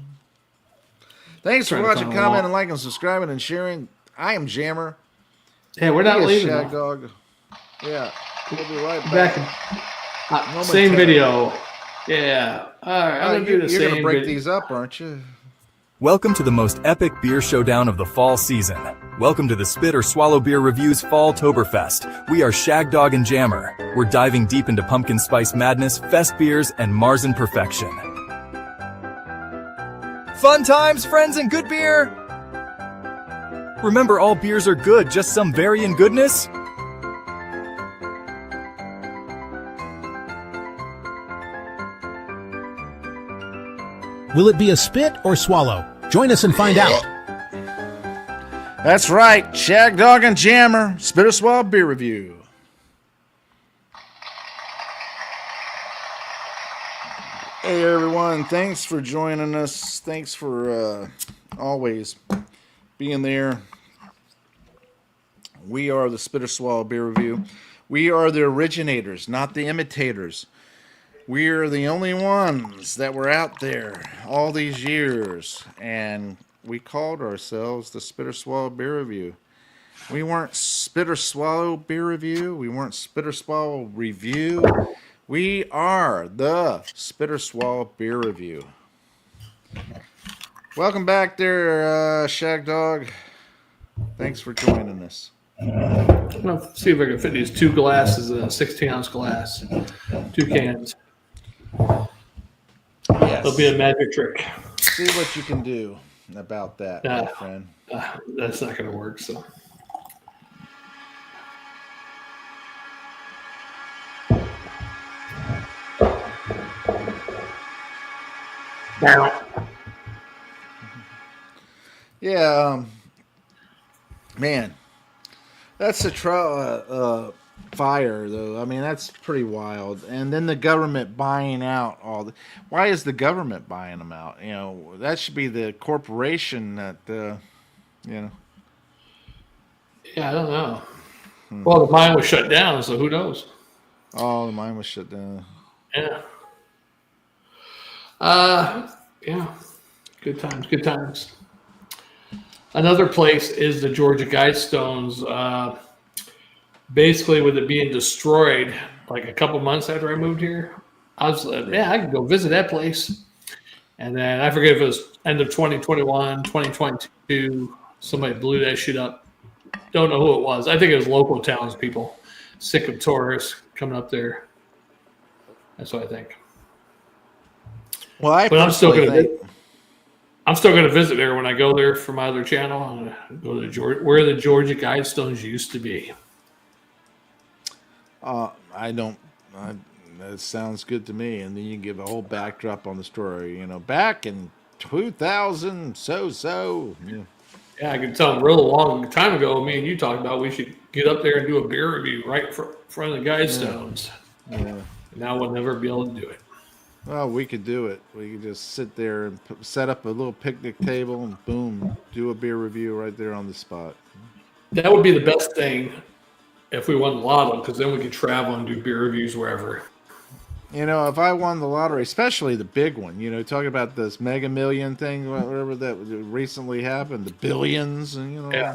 Thanks for watching, commenting, liking, subscribing, and sharing. I am Jammer. Yeah, we're not leaving. Shagdog. Yeah, we'll be right back. Same video. Yeah. All right, I'm gonna do the same. You're gonna break these up, aren't you? Welcome to the most epic beer showdown of the fall season. Welcome to the Spit or Swallow Beer Reviews Fall Toberfest. We are Shagdog and Jammer. We're diving deep into pumpkin spice madness, fest beers, and Marzen perfection. Fun times, friends, and good beer! Remember, all beers are good, just some vary in goodness. Will it be a spit or swallow? Join us and find out. That's right, Shagdog and Jammer, Spit or Swallow Beer Review. Hey everyone, thanks for joining us. Thanks for always being there. We are the Spit or Swallow Beer Review. We are the originators, not the imitators. We're the only ones that were out there all these years, and we called ourselves the Spit or Swallow Beer Review. We weren't Spit or Swallow Beer Review. We weren't Spit or Swallow Review. We are the Spit or Swallow Beer Review. Welcome back there, Shagdog. Thanks for joining us. I'm gonna see if I can fit these two glasses in a 16-ounce glass. 2 cans. Yes. It'll be a magic trick. See what you can do about that, my friend. That's not going to work. So, yeah, man, that's a fire, though. I mean, that's pretty wild. And then the government buying out all the. Why is the government buying them out? You know, that should be the corporation that, you know. Yeah, I don't know. Well, the mine was shut down, so who knows? Oh, the mine was shut down. Yeah. Yeah. Good times. Good times. Another place is the Georgia Guidestones. Basically, with it being destroyed like a couple months after I moved here, I was like, yeah, I could go visit that place. And then I forget if it was end of 2021, 2022, somebody blew that shit up. Don't know who it was. I think it was local townspeople, sick of tourists coming up there. That's what I think. Well, I'm still going to visit there when I go there for my other channel. I'm going to go to where the Georgia Guidestones used to be. That sounds good to me. And then you can give a whole backdrop on the story. You know, back in 2000, Yeah, I can tell them real long time ago, me and you talked about we should get up there and do a beer review right in front of the Guidestones. Yeah. Now we'll never be able to do it. Well, we could do it. We could just sit there and set up a little picnic table and boom, do a beer review right there on the spot. That would be the best thing if we won the lotto, because then we could travel and do beer reviews wherever. You know, if I won the lottery, especially the big one, you know, talking about this Mega Million thing, whatever that recently happened, the billions, and you know, yeah.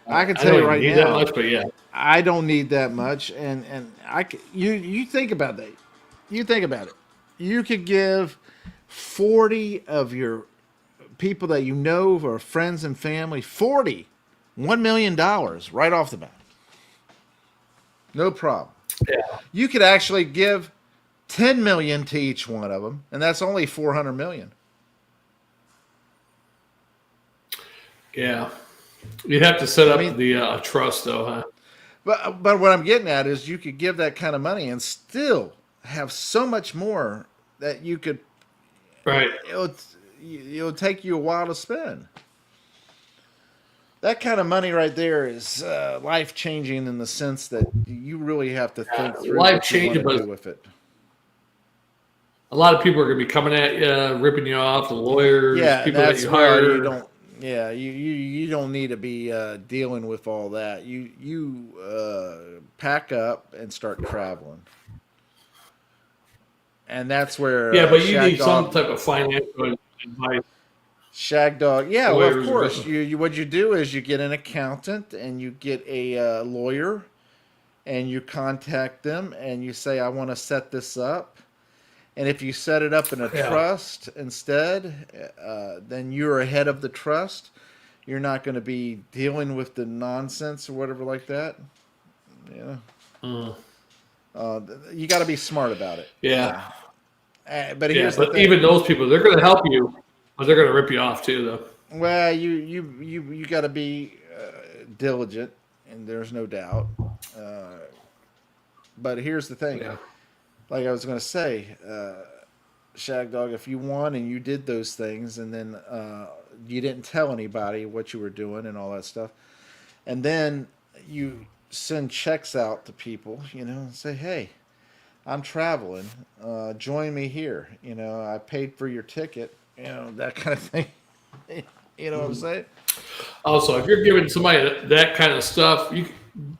I can tell you right now, that much, but yeah, I don't need that much, and you think about that. You think about it. you could give 40 of your people that you know or friends and family $1 million right off the bat. No problem. Yeah. You could actually give 10 million to each one of them, and that's only 400 million. Yeah. You'd have to set up mean- the trust, though, huh? But what I'm getting at is you could give that kind of money and still have so much more that you could. Right. It'll take you a while to spend. That kind of money right there is life changing in the sense that you really have to think through what you want to do with it. A lot of people are going to be coming at you, ripping you off. The lawyers, people that you hire. You don't. Yeah, you don't need to be dealing with all that. You pack up and start traveling, and that's where but you need some type of financial advice. Shagdog, yeah, well, of Lawyers course. You what you do is you get an accountant and you get a lawyer, and you contact them and you say, I want to set this up. And if you set it up in a trust instead, then you're ahead of the trust. You're not going to be dealing with the nonsense or whatever like that. Yeah. You got to be smart about it. Yeah. But here's the thing. Even those people, they're going to help you, but they're going to rip you off too, though. Well, you got to be diligent, and there's no doubt. But here's the thing. Yeah. Like I was going to say, Shagdog, if you won and you did those things and then you didn't tell anybody what you were doing and all that stuff, and then you send checks out to people, and say, hey, I'm traveling. Join me here. I paid for your ticket, that kind of thing. You know what I'm saying? Also, if you're giving somebody that kind of stuff,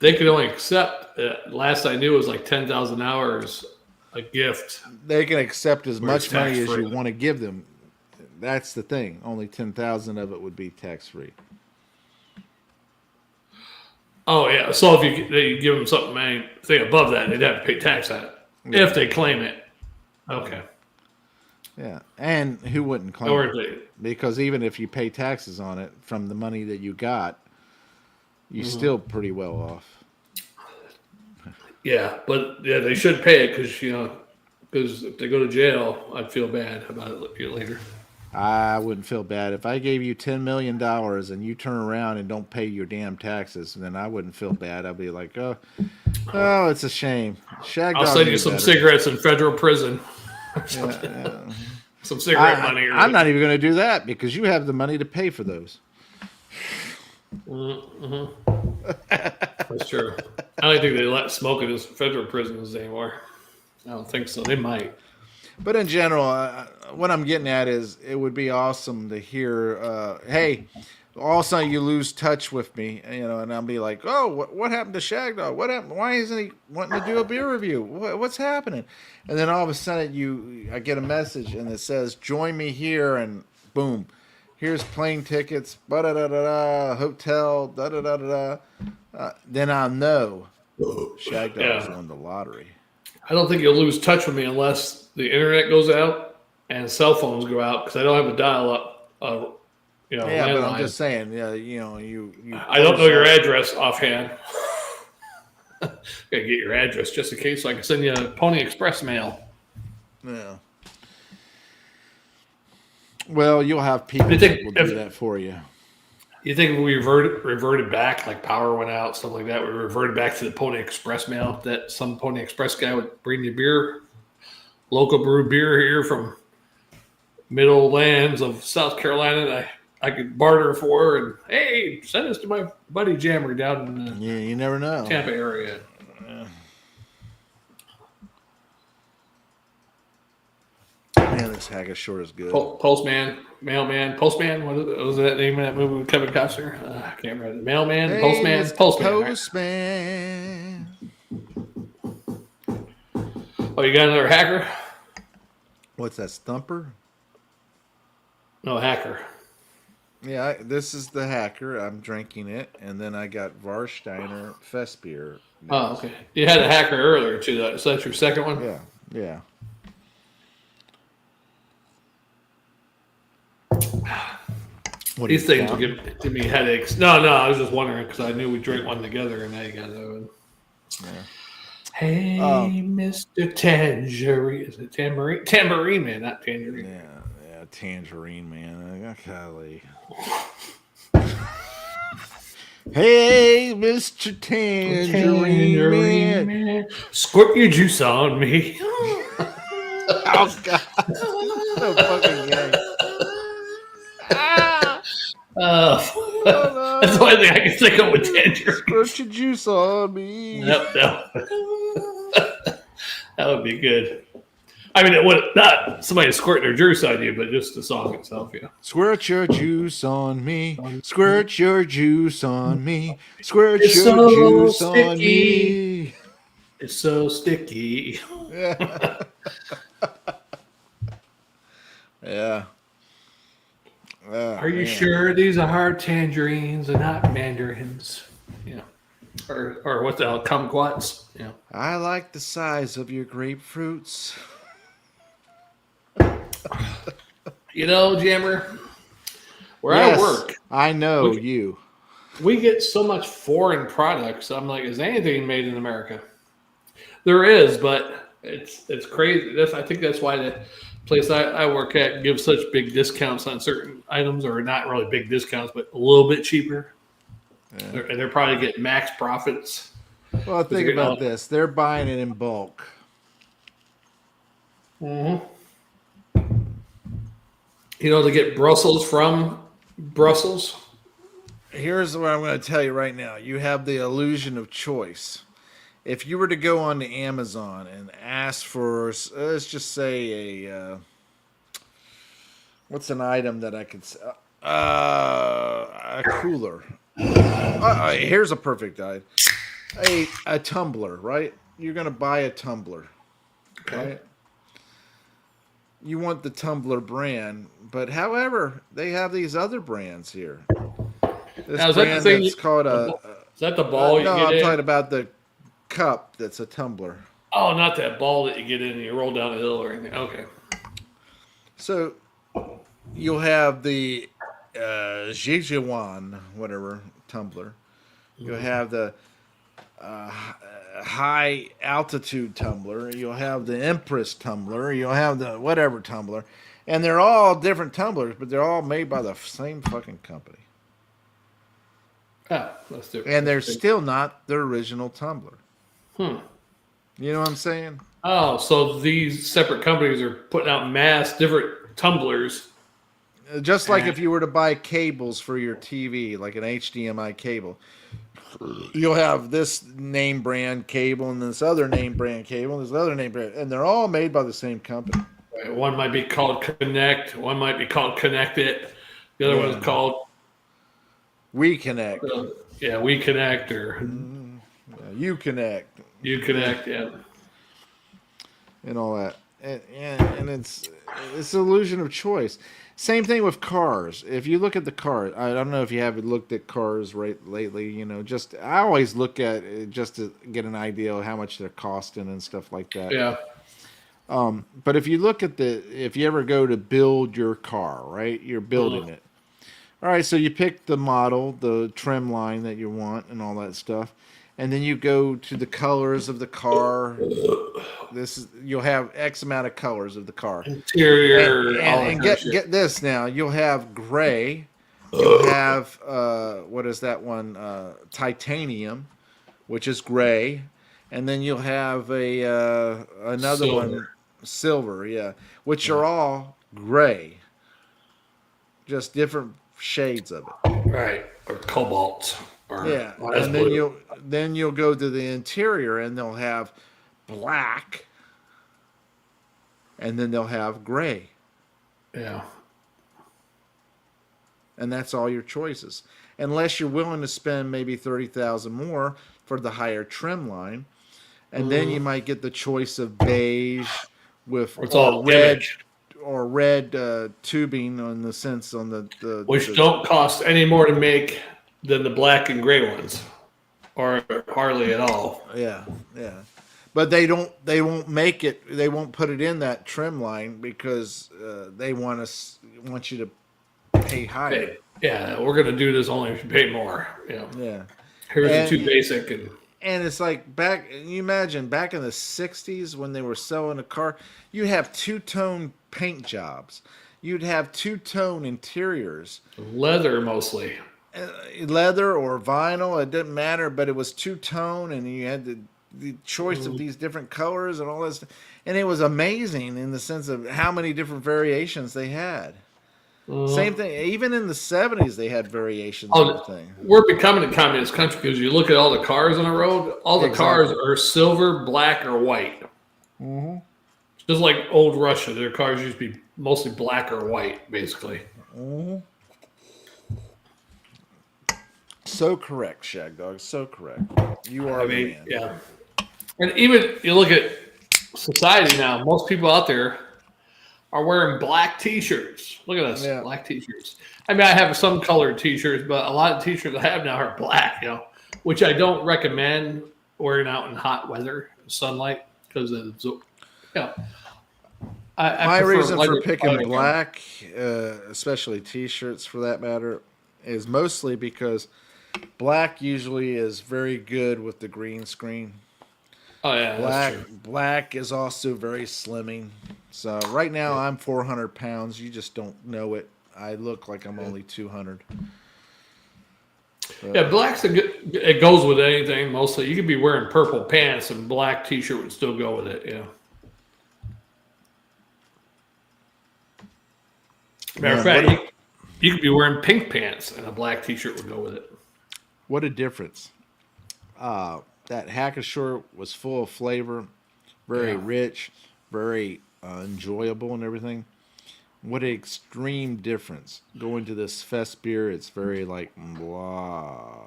they can only accept, last I knew, it was like 10,000 hours. A gift. They can accept as much money as tax-free. you want to give them. That's the thing. Only 10,000 of it would be tax free. Oh yeah. So if you give them something, anything above that, they'd have to pay tax on it if they claim it. Okay. Yeah, and who wouldn't claim it? Because even if you pay taxes on it from the money that you got, you're still pretty well off. Yeah, but they should pay it because if they go to jail, I'd feel bad about it later. I wouldn't feel bad if I gave you $10 million and you turn around and don't pay your damn taxes. Then I wouldn't feel bad. I'd be like, oh, it's a shame. I'll send you some cigarettes in federal prison. Yeah. Some cigarette money. I'm not even going to do that because you have the money to pay for those. That's true. I don't think they let smoking in federal prisons anymore. I don't think so. They might. But in general, what I'm getting at is it would be awesome to hear, hey, all of a sudden you lose touch with me, and I'll be like, oh, what happened to Shagdog? What happened? Why isn't he wanting to do a beer review? What's happening? And then all of a sudden I get a message and it says, join me here, and boom. Here's plane tickets, hotel, then I'll know Shagdog's won the lottery. I don't think you'll lose touch with me unless the internet goes out and cell phones go out because I don't have a dial-up. Yeah, landline. but I'm just saying, you. I don't know your address offhand. Gotta get your address just in case, so I can send you a Pony Express mail. Yeah. Well, you'll have people that will do that for you. You think if we reverted back, like power went out, stuff like that, we reverted back to the Pony Express mail, that some Pony Express guy would bring you beer, local brew beer here from middle lands of South Carolina that I could barter for, and hey, send this to my buddy Jammer down in the you never know. Tampa area. Man, this Haggis sure is good. Postman. What was that name of that movie with Kevin Costner? I can't remember. Mailman, hey, Postman, Mr. Postman. Postman. Right? Oh, you got another hacker? What's that, Stumper? No, hacker. Yeah, this is the hacker. I'm drinking it, and then I got Warsteiner Festbier. Oh, okay. You had a hacker earlier too, though. So that's your second one? Yeah. These things will give me headaches. No, I was just wondering because I knew we drank one together and now you got another one. Yeah. Hey, Mr. Tangerine. Is it Tambourine? Tambourine Man, not Tangerine. Yeah, Tangerine Man. Golly. Hey, Mr. Tangerine Man. Squirt your juice on me. Oh, God. So fucking gay. That's the only thing I can think of with tangerine. Squirt your juice on me. Yep, that would be good. I mean, it would not somebody squirting their juice on you, but just the song itself, yeah. Squirt your juice on me. Squirt your juice on me. Squirt It's your so juice sticky. on me. It's so sticky. Yeah. Yeah. Are you sure these are tangerines and not mandarins? Yeah. Or what the hell, kumquats? Yeah. I like the size of your grapefruits. You know, Jammer, where Yes, I work, I know you. we get so much foreign products. I'm like, is anything made in America? There is, but it's crazy. I think that's why the place I work at gives such big discounts on certain items, or not really big discounts, but a little bit cheaper. Yeah. And they're probably getting max profits. Well, think about this. They're buying it in bulk. Mm-hmm. You know, to get Brussels from Brussels. Here's what I'm going to tell you right now. You have the illusion of choice. If you were to go on to Amazon and ask for, let's just say what's an item that I could sell? A cooler. Here's a perfect item. A tumbler, right? You're going to buy a tumbler. Okay. Right? You want the tumbler brand, but however, they have these other brands here. This brand that's called is that the ball you no, get I'm in? talking about the cup that's a tumbler. Oh, not that ball that you get in and you roll down a hill or anything. Okay. So you'll have the Jijuan, whatever, tumbler. You'll have the high altitude tumbler. You'll have the Empress tumbler. You'll have the whatever tumbler. And they're all different tumblers, but they're all made by the same fucking company. Oh, that's different. And they're still not the original tumbler. You know what I'm saying? Oh, so these separate companies are putting out mass different tumblers. Just like if you were to buy cables for your TV, like an HDMI cable, you'll have this name brand cable and this other name brand cable and this other name brand, and they're all made by the same company. Right. One might be called Connect. One might be called Connect It. The other one's called We Connect. We Connect or You Connect. You Connect, yeah. And all that. And it's an illusion of choice. Same thing with cars. If you look at the car, I don't know if you haven't looked at cars lately. You know, I always look at it just to get an idea of how much they're costing and stuff like that. Yeah. But if you look at if you ever go to build your car, right? You're building it. All right, so you pick the model, the trim line that you want, and all that stuff, and then you go to the colors of the car. You'll have X amount of colors of the car. Interior. And get this now. You'll have gray. You'll have what is that one? Titanium, which is gray, and then you'll have another one, silver. Yeah, which are all gray, just different shades of it. Right, or cobalt. Or and then you'll go to the interior, and they'll have black, and then they'll have gray. Yeah. And that's all your choices. Unless you're willing to spend maybe $30,000 more for the higher trim line. And then you might get the choice of beige with red tubing on the sense on the which don't cost any more to make than the black and gray ones. Or hardly at all. Yeah. But they won't make it. They won't put it in that trim line because they want you to pay higher. Yeah, we're gonna do this only if you pay more. Yeah. Here's And- the two basic and. And it's like you imagine back in the 60s when they were selling a car, you'd have two-tone paint jobs. You'd have two-tone interiors. Leather mostly. Leather or vinyl, it didn't matter, but it was two-tone and you had the choice of these different colors and all this. And it was amazing in the sense of how many different variations they had. Same thing. Even in the 70s, they had variations of the thing. We're becoming a communist country because you look at all the cars on the road. All the cars are silver, black, or white. Mm-hmm. Just like old Russia, their cars used to be mostly black or white, basically. Mm-hmm. So correct, Shagdog. So correct. You are the man. Yeah. And even you look at society now. Most people out there are wearing black T-shirts. Look at us, black T-shirts. I mean, I have some colored T-shirts, but a lot of T-shirts I have now are black, which I don't recommend wearing out in hot weather, sunlight, because it's, my reason for picking black, especially T-shirts for that matter, is mostly because black usually is very good with the green screen. Oh yeah, black is also very slimming. So right now I'm 400 pounds. You just don't know it. I look like I'm only 200. Yeah, black's it goes with anything mostly. You could be wearing purple pants and black T-shirt would still go with it. Yeah. Matter of fact, you could be wearing pink pants and a black T-shirt would go with it. What a difference! That Hackashour was full of flavor, very rich, very enjoyable and everything. What an extreme difference. Going to this fest beer, it's very like blah.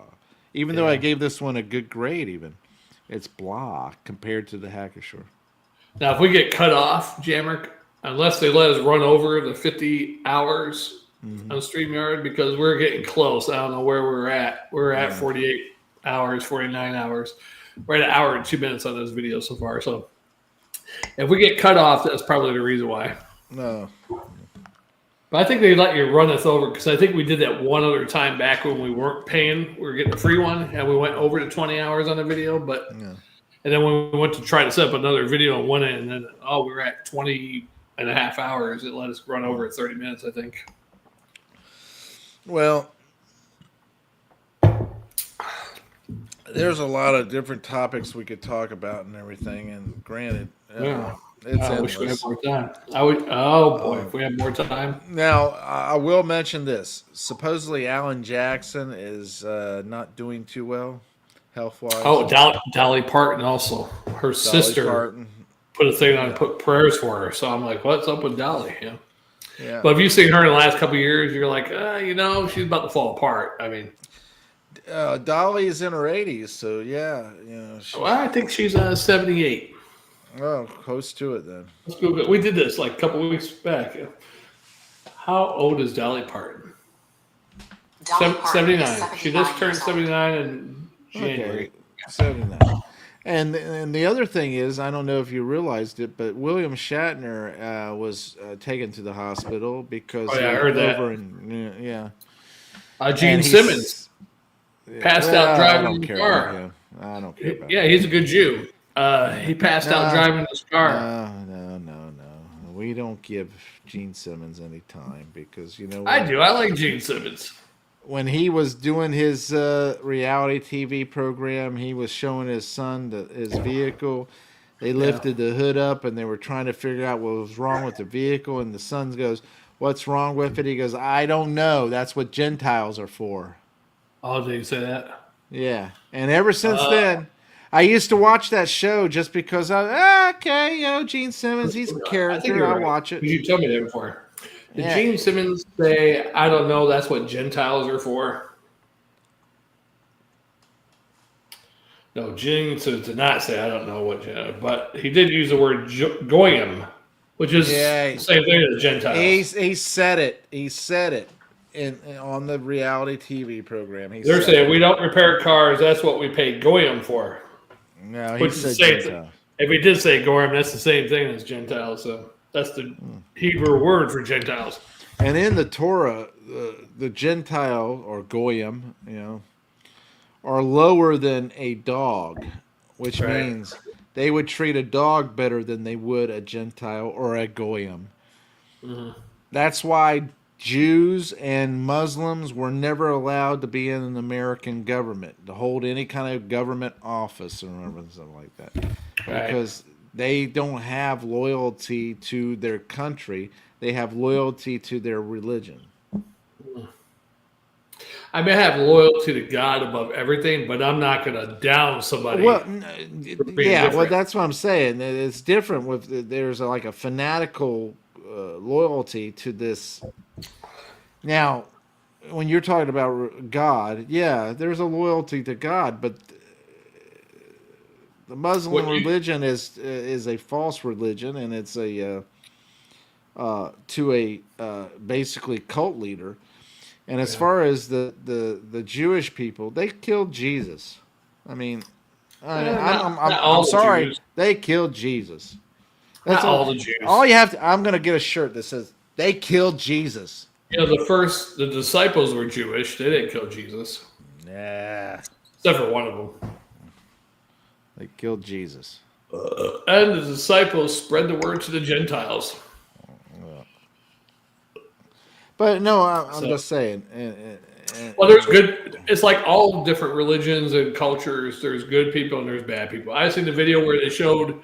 Even though I gave this one a good grade even, it's blah compared to the Hackashour. Now, if we get cut off, Jammer, unless they let us run over the 50 hours on StreamYard, because we're getting close. I don't know where we're at. We're at 48 hours, 49 hours. We're at an hour and 2 minutes on this video so far. So if we get cut off, that's probably the reason why. No. But I think they let you run us over because I think we did that one other time back when we weren't paying. We were getting a free one, and we went over to 20 hours on the video. But and then when we went to try to set up another video and went in, and then, we were at 20 and a half hours. It let us run over at 30 minutes, I think. Well, there's a lot of different topics we could talk about and everything. And granted, it's I wish we had more time. If we had more time. Now, I will mention this. Supposedly, Alan Jackson is not doing too well, health-wise. Oh, Dolly Parton also. Her sister put a thing on and put prayers for her. So I'm like, what's up with Dolly? Yeah. But if you've seen her in the last couple of years, you're like, she's about to fall apart. I mean, Dolly is in her 80s, so yeah. I think she's 78. Oh, close to it then. Let's Google it. We did this like a couple of weeks back. How old is Dolly Parton? 79. She just turned 79 in January. 79. And the other thing is, I don't know if you realized it, but William Shatner was taken to the hospital because I heard that. Gene Simmons passed out driving the car. I don't care about him. He's a good Jew. He passed out driving his car. No. We don't give Gene Simmons any time because I do. I like Gene Simmons. When he was doing his reality TV program, he was showing his son his vehicle. They lifted the hood up and they were trying to figure out what was wrong with the vehicle. And the son goes, "What's wrong with it?" He goes, "I don't know. That's what Gentiles are for." Oh, did he say that? Yeah. And ever since then, I used to watch that show just because Gene Simmons, he's a character. I'll watch it. You told me that before. Did Gene Simmons say, "I don't know, that's what Gentiles are for"? No, Gene did not say, "I don't know what," but he did use the word goyim, which is the same thing as Gentiles. He said it. He said it on the reality TV program. They're saying, "We don't repair cars. That's what we pay goyim for." No, he said Gentile. If he did say goyim, that's the same thing as Gentiles. So that's the Hebrew word for Gentiles. And in the Torah, the Gentile or Goyim, are lower than a dog, which Right. means they would treat a dog better than they would a Gentile or a Goyim. Mm-hmm. That's why Jews and Muslims were never allowed to be in an American government, to hold any kind of government office or something like that. Right. Because they don't have loyalty to their country, they have loyalty to their religion. I may have loyalty to God above everything, but I'm not going to down somebody. Well, being yeah, well, different. that's what I'm saying. It's different with there's like a fanatical loyalty to this. Now, when you're talking about God, yeah, there's a loyalty to God, but the Muslim religion is a false religion, and it's a to a basically cult leader. And as far as the Jewish people, they killed Jesus. I mean, I'm sorry, Jews. they killed Jesus. Not all the Jews. All you have to. I'm gonna get a shirt that says they killed Jesus. The disciples were Jewish. They didn't kill Jesus. Nah, Except for one of them. they killed Jesus. And the disciples spread the word to the Gentiles. But no, I'm just saying. Well, there's good. It's like all different religions and cultures. There's good people and there's bad people. I seen the video where they showed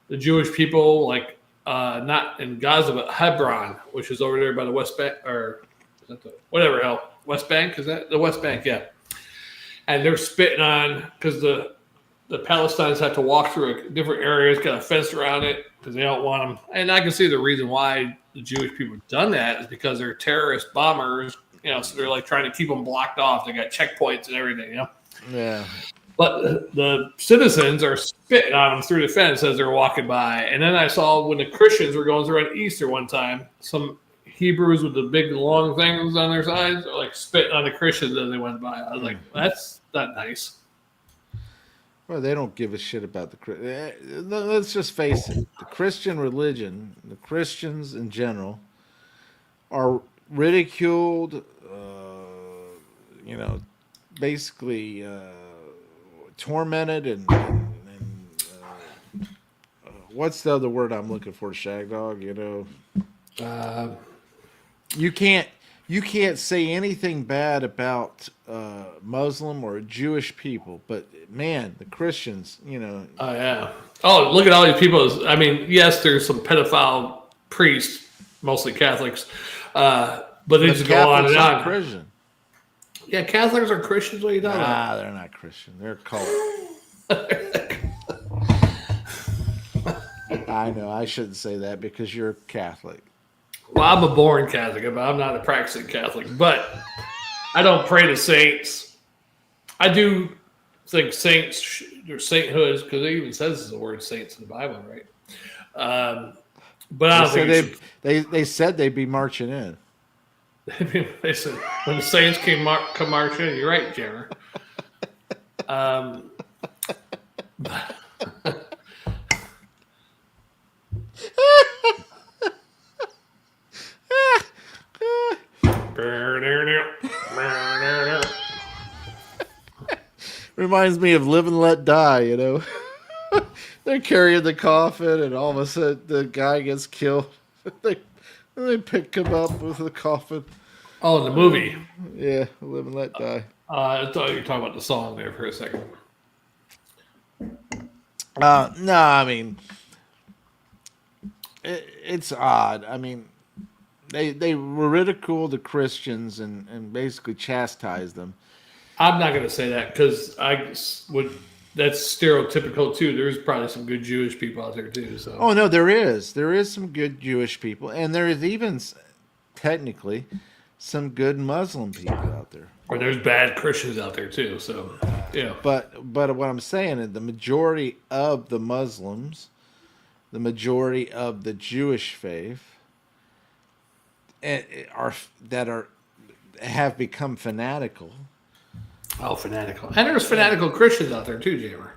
the Jewish people, like not in Gaza, but Hebron, which is over there by the West Bank, or is that whatever hell, West Bank? Is that the West Bank? Yeah. And they're spitting on because the Palestinians have to walk through different areas, got a fence around it because they don't want them. And I can see the reason why the Jewish people have done that is because they're terrorist bombers. So they're like trying to keep them blocked off. They got checkpoints and everything. Yeah. But the citizens are spitting on them through the fence as they're walking by. And then I saw when the Christians were going through on Easter one time, some Hebrews with the big long things on their sides are like spitting on the Christians as they went by. I was like, that's not nice. Well, they don't give a shit about let's just face it. The Christian religion, the Christians in general, are ridiculed, basically tormented and what's the other word I'm looking for, Shagdog? You can't say anything bad about Muslim or Jewish people, but man, the Christians, Oh yeah. Oh, look at all these people. I mean, yes, there's some pedophile priests, mostly Catholics, but they just go on and on. Christian. Yeah, Catholics are Christians. What are you talking about? They're not Christian. They're cult. I know. I shouldn't say that because you're Catholic. Well, I'm a born Catholic, but I'm not a practicing Catholic. But I don't pray to saints. I do think saints, their sainthoods, because it even says the word saints in the Bible, right? But I don't think they said they'd be marching in. They said when the saints come marching in. You're right, Jammer. Reminds me of Live and Let Die, They're carrying the coffin, and all of a sudden the guy gets killed. they pick him up with the coffin. Oh, in the movie. Yeah, Live and Let Die. I thought you were talking about the song there for a second. No, I mean, it's odd. I mean, they ridiculed the Christians and basically chastised them. I'm not going to say that because that's stereotypical too. There's probably some good Jewish people out there too. So. Oh no, there is some good Jewish people, and there is even technically some good Muslim people out there. Or there's bad Christians out there too. So yeah. But what I'm saying is the majority of the Muslims, the majority of the Jewish faith, have become fanatical. Oh, fanatical. And there's fanatical Christians out there too, Jammer.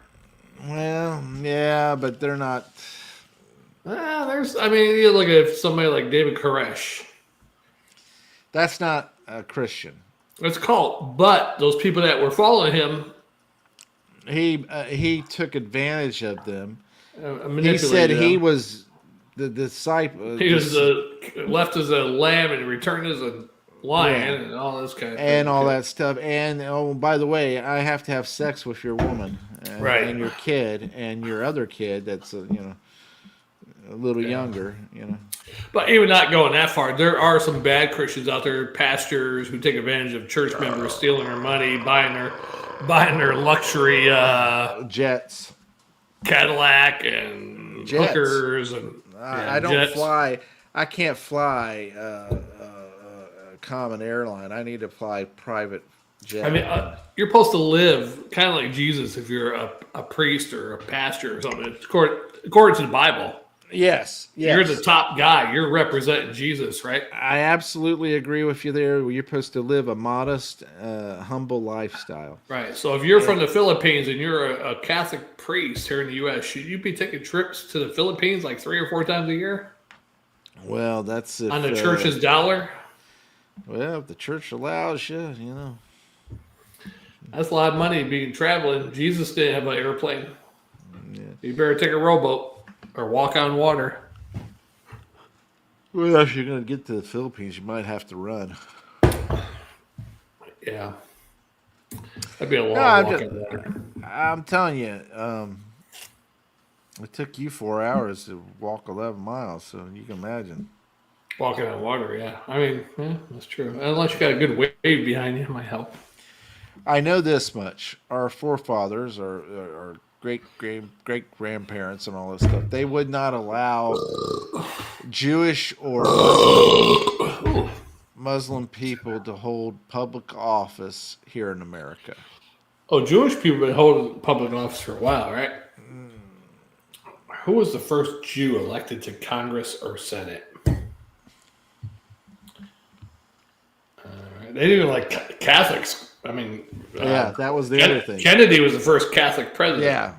Well, yeah, but they're not. You look at somebody like David Koresh. That's not a Christian. It's called. But those people that were following him, He took advantage of them. He manipulated said he them. was the disciple. He was left as a lamb and returned as a lion and all this kind of and thing. all that stuff. And oh, by the way, I have to have sex with your woman and your kid and your other kid. That's a little younger. But even not going that far, there are some bad Christians out there, pastors who take advantage of church members, stealing their money, buying their luxury jets, Cadillac, and hookers, and I don't jets. fly. I can't fly common airline. I need to fly private jet. I mean, you're supposed to live kind of like Jesus if you're a priest or a pastor or something. According to the Bible. Yes. You're the top guy. You're representing Jesus, right? I absolutely agree with you there. You're supposed to live a modest, humble lifestyle. Right. So if you're from the Philippines and you're a Catholic priest here in the U.S., should you be taking trips to the Philippines like 3 or 4 times a year? Well, that's on the church's dollar. Well, if the church allows you, That's a lot of money being traveling. Jesus didn't have an airplane. Yeah. You better take a rowboat or walk on water. Well, if you're going to get to the Philippines, you might have to run. Yeah. That'd be a long walk on water. I'm telling you, it took you 4 hours to walk 11 miles, so you can imagine. Walking on water, yeah. I mean, that's true. Unless you got a good wave behind you, it might help. I know this much. Our forefathers, our great-grandparents and all this stuff, they would not allow Jewish or Muslim people to hold public office here in America. Oh, Jewish people have been holding public office for a while, right? Who was the first Jew elected to Congress or Senate? They didn't even like Catholics. I mean, that was the other thing. Kennedy was the first Catholic president. Yeah.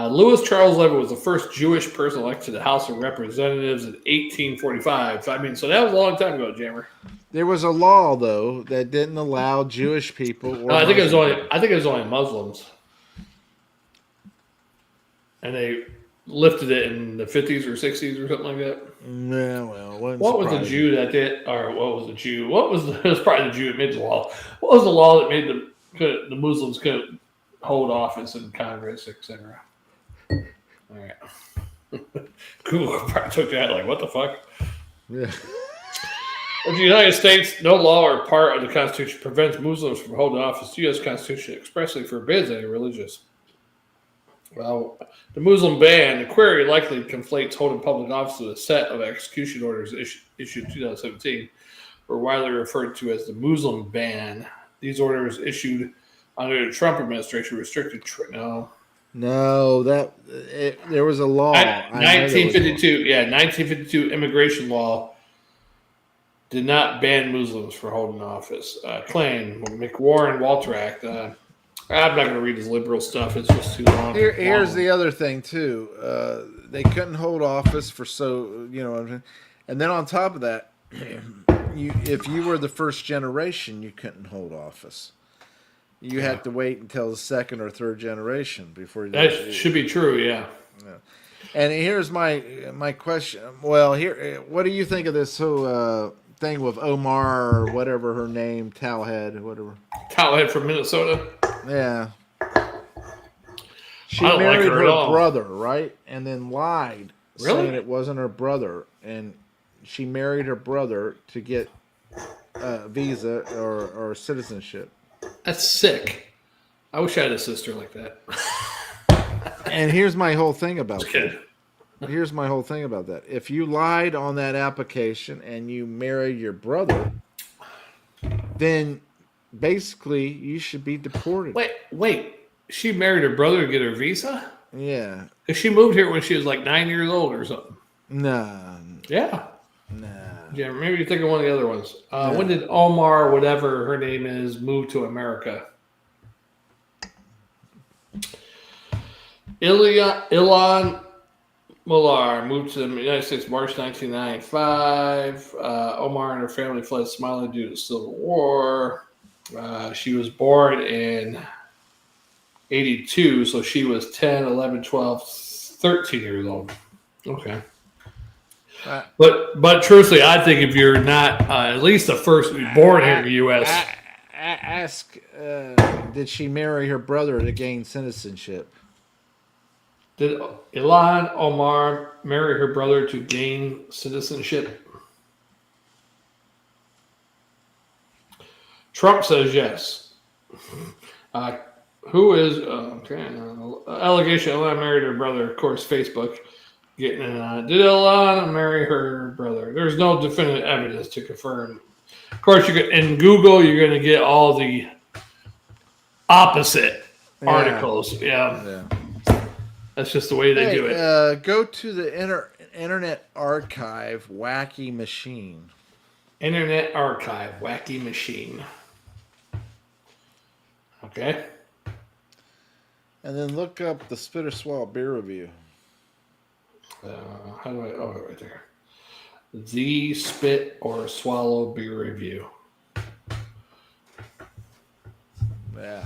Louis Charles Levitt was the first Jewish person elected to the House of Representatives in 1845. I mean, so that was a long time ago, Jammer. There was a law though that didn't allow Jewish people. Or I think it was only Muslims, and they lifted it in the 50s or 60s or something like that. Yeah, well, what was the Jew that did, or what was the Jew? It was probably the Jew that made the law. What was the law that made the Muslims couldn't hold office in Congress, etc.? All right. Google probably took that like, what the fuck? Yeah. In the United States, no law or part of the Constitution prevents Muslims from holding office. The U.S. Constitution expressly forbids any religious. Well, the Muslim ban, the query likely conflates holding public office with a set of execution orders issued in 2017, were widely referred to as the Muslim ban. These orders issued under the Trump administration restricted. No, there was a law. 1952 immigration law did not ban Muslims for holding office. Claim McWarren Walter Act. I'm not going to read his liberal stuff. It's just too long. Here's the other thing too. They couldn't hold office for and then on top of that, if you were the first generation, you couldn't hold office. You had to wait until the second or third generation before. That should be true, yeah. And here's my question. Well, what do you think of this whole thing with Omar or whatever her name, Talhead, whatever. Talhead from Minnesota. Yeah. She married her brother, right? And then lied, saying it wasn't her brother. And she married her brother to get a visa or citizenship. That's sick. I wish I had a sister like that. And here's my whole thing about that. Here's my whole thing about that. If you lied on that application and you married your brother, then basically you should be deported. Wait. She married her brother to get her visa? Yeah. Because she moved here when she was like 9 years old or something. Nah. Yeah. Nah. Yeah, maybe you're thinking of one of the other ones. When did Omar, whatever her name is, move to America? Ilan Millar moved to the United States March 1995. Omar and her family fled Somalia due to the Civil War. She was born in 82, so she was 10, 11, 12, 13 years old. Okay. But truthfully, I think if you're not at least the first to be born here in the U.S. Ask, did she marry her brother to gain citizenship? Did Ilhan Omar marry her brother to gain citizenship? Trump says yes. Who is allegation Ilhan married her brother? Of course, Facebook getting in on it. Did Ilhan marry her brother? There's no definitive evidence to confirm. Of course, in Google, you're going to get all the opposite articles. Yeah. That's just the way they do it. Go to the Internet Archive, Wacky Machine. Internet Archive, Wacky Machine. Okay. And then look up the Spit or Swallow beer review. How do I? Oh, right there. The Spit or Swallow beer review. Yeah.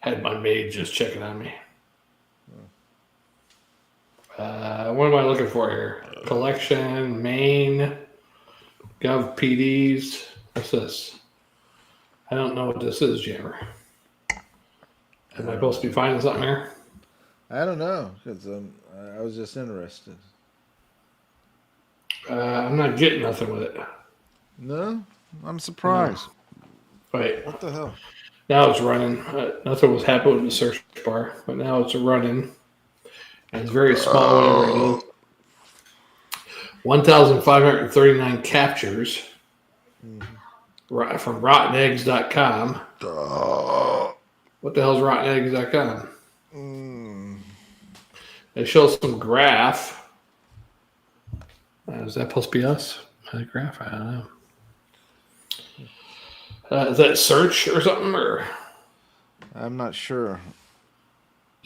Had my maid just checking on me. What am I looking for here? Collection, main, Gov PDs. What's this? I don't know what this is, Jammer. Am I supposed to be finding something here? I don't know, because I was just interested. I'm not getting nothing with it. No? I'm surprised. Wait. What the hell? Now it's running. Nothing was happening with the search bar, but now it's running. And it's very small, whatever it is. 1,539 captures from rotteneggs.com. What the hell is rotteneggs.com? It shows some graph. Is that supposed to be us? A graph? I don't know. Is that search or something? Or I'm not sure.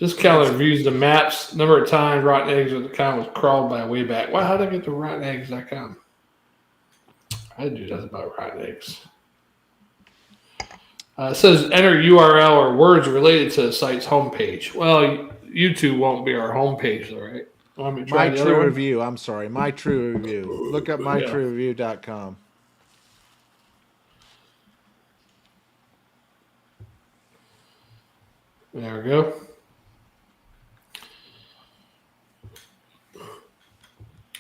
just calendar views the maps, number of times rotteneggs.com was crawled by way back. Well, how did I get to rotteneggs.com? I didn't do nothing about rotten eggs. It says enter URL or words related to the site's homepage. Well, YouTube won't be our homepage, though, right? Want me to try My the other True one? Review. I'm sorry. My True Review. Look up mytruereview.com. There we go.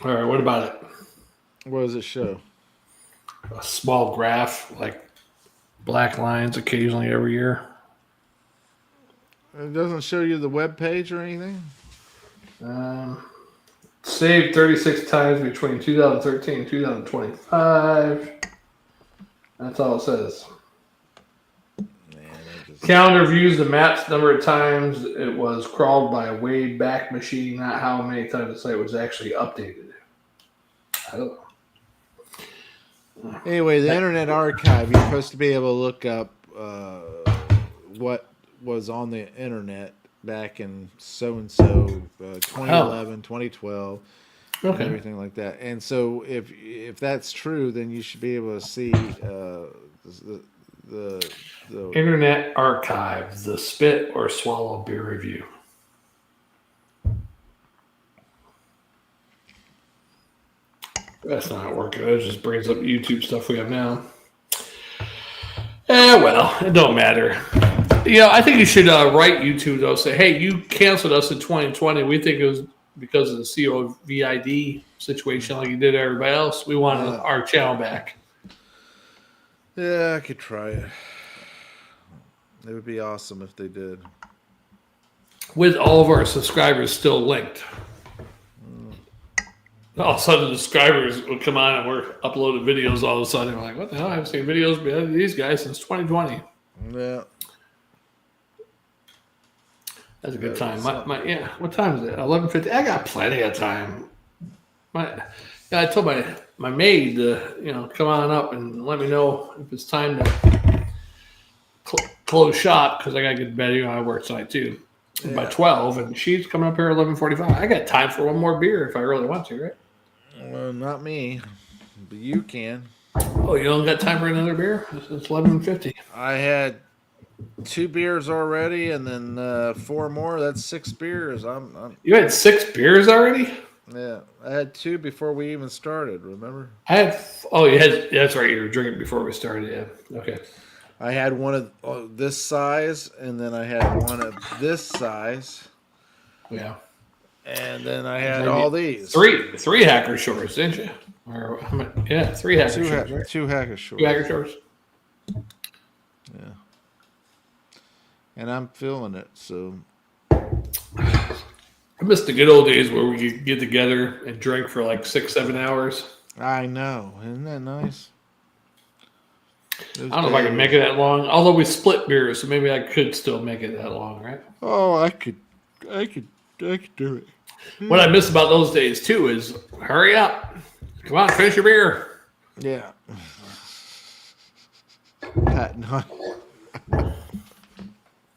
All right, what about it? What does it show? A small graph, like black lines occasionally every year. It doesn't show you the web page or anything? Saved 36 times between 2013 and 2025. That's all it says. Calendar views the maps, number of times it was crawled by a way back machine, not how many times the site was actually updated. I don't know. Anyway, the Internet Archive, you're supposed to be able to look up what was on the internet back in so-and-so, 2011, 2012, and everything like that. And so if that's true, then you should be able to see the Internet Archive, the Spit or Swallow beer review. That's not working. It just brings up YouTube stuff we have now. Well, it don't matter. I think you should write YouTube, though. Say, hey, you canceled us in 2020. We think it was because of the COVID situation like you did everybody else. We want our channel back. Yeah, I could try it. It would be awesome if they did. With all of our subscribers still linked. All of a sudden, the subscribers would come on and we're uploading videos all of a sudden. We're like, what the hell? I haven't seen videos behind these guys since 2020. Yeah. That's a good time. What time is it? 11:50. I got plenty of time. I told my maid to come on up and let me know if it's time to close shop because I got to get to bed. You know, I work tonight too. And by 12, and she's coming up here at 11:45. I got time for one more beer if I really want to, right? Well, not me, but you can. Oh, you don't got time for another beer? It's 11:50. I had 2 beers already, and then 4 more. That's 6 beers. You had 6 beers already? Yeah, I had 2 before we even started. Remember? I had. Oh, you had. That's right. You were drinking before we started. Yeah. Okay. I had one of this size, and then I had one of this size, Yeah. and then I had all these. Three hacker shorts, didn't you? Or how many? Yeah, 3 hacker shorts. Right? 2 hacker shorts. 2 hacker shorts. Yeah. And I'm feeling it. So I miss the good old days where we could get together and drink for like 6-7 hours. I know, isn't that nice? I don't know if I can make it that long. Although we split beers, so maybe I could still make it that long, right? Oh, I could do it. What I miss about those days too is hurry up, come on, finish your beer. Yeah. Patting on.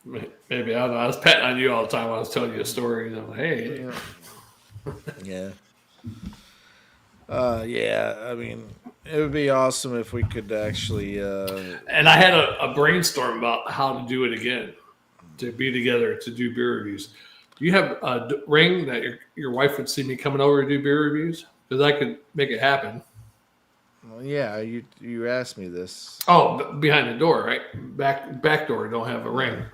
Maybe I don't know. I was patting on you all the time when I was telling you a story. And I'm like, hey, Yeah. Yeah. I mean, it would be awesome if we could actually. And I had a brainstorm about how to do it again, to be together to do beer reviews. Do you have a ring that your wife would see me coming over to do beer reviews? Because I could make it happen. Well, yeah, you asked me this. Oh, behind the door, right? Back door don't have a ring,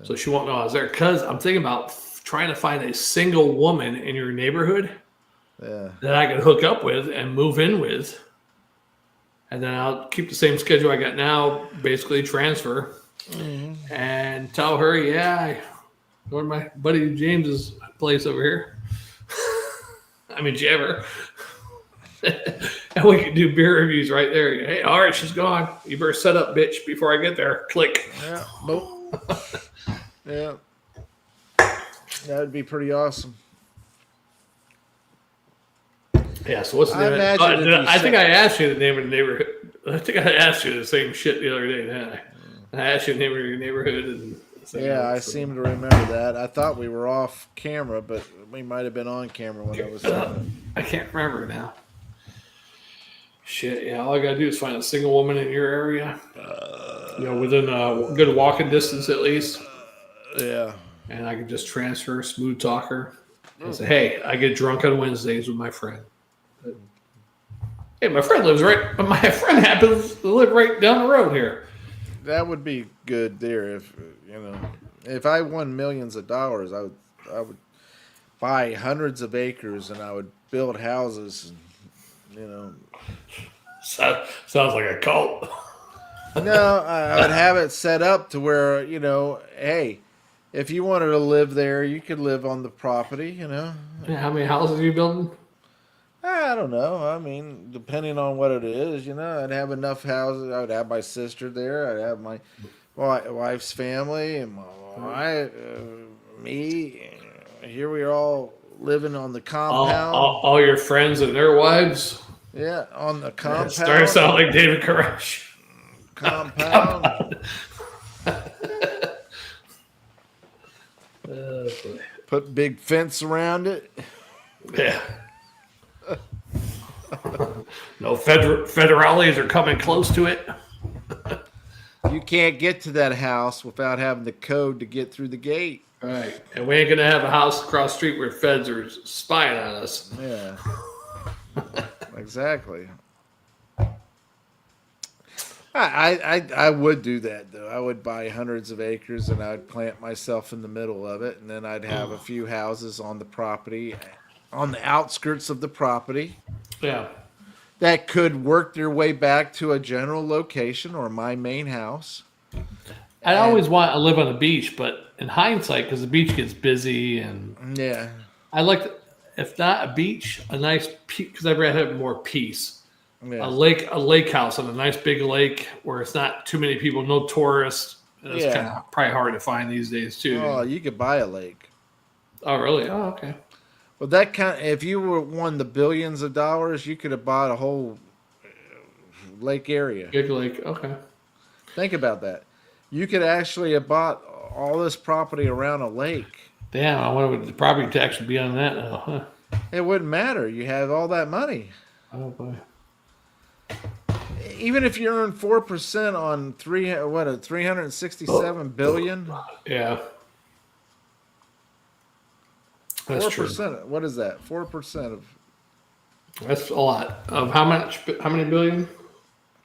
so she won't know I was there. Because I'm thinking about trying to find a single woman in your neighborhood that I could hook up with and move in with. And then I'll keep the same schedule I got now, basically transfer, and tell her, I go to my buddy James's place over here. I mean, Jammer. And we can do beer reviews right there. Hey, all right, she's gone. You better set up, bitch, before I get there. Click. Yeah. Nope. Yeah. That would be pretty awesome. Yeah, so what's the name? I think I asked you the name of the neighborhood. I think I asked you the same shit the other day, didn't I? I asked you the name of your neighborhood. I seem to remember that. I thought we were off camera, but we might have been on camera when I was saying I can't remember now. Shit, all I got to do is find a single woman in your area. Within a good walking distance at least. Yeah. And I can just transfer, smooth talk her, and say, hey, I get drunk on Wednesdays with my friend. Hey, my friend lives right. My friend happens to live right down the road here. That would be good there. If I won millions of dollars, I would buy hundreds of acres and I would build houses. Sounds like a cult. No, I would have it set up to where hey, if you wanted to live there, you could live on the property. Yeah, how many houses are you building? I don't know. I mean, depending on what it is, I'd have enough houses. I would have my sister there. I'd have my wife's family and me. Here we are all living on the compound. All your friends and their wives? Yeah, on the compound. Starting to sound like David Koresh. Compound. Put big fence around it. Yeah. No federales are coming close to it. You can't get to that house without having the code to get through the gate. Right. And we ain't going to have a house across the street where feds are spying on us. Yeah. Exactly. I would do that, though. I would buy hundreds of acres and I'd plant myself in the middle of it. And then I'd have a few houses on the property, on the outskirts of the property. Yeah. That could work their way back to a general location or my main house. I always want to live on the beach, but in hindsight, because the beach gets busy and I like, if not a beach, a nice, because I'd rather have more peace. Yeah. A lake house on a nice big lake where it's not too many people, no tourists. It's kind of probably hard to find these days too. Oh, you could buy a lake. Oh, really? Oh, okay. Well, if you won the billions of dollars, you could have bought a whole lake area. Big lake, okay. Think about that. You could actually have bought all this property around a lake. Damn, I wonder what the property tax would be on that now, huh? It wouldn't matter. You have all that money. Oh boy. Even if you earn 4% on 367 billion. Yeah. That's 4%. true. What is that? 4% of That's a lot. Of how much? How many billion?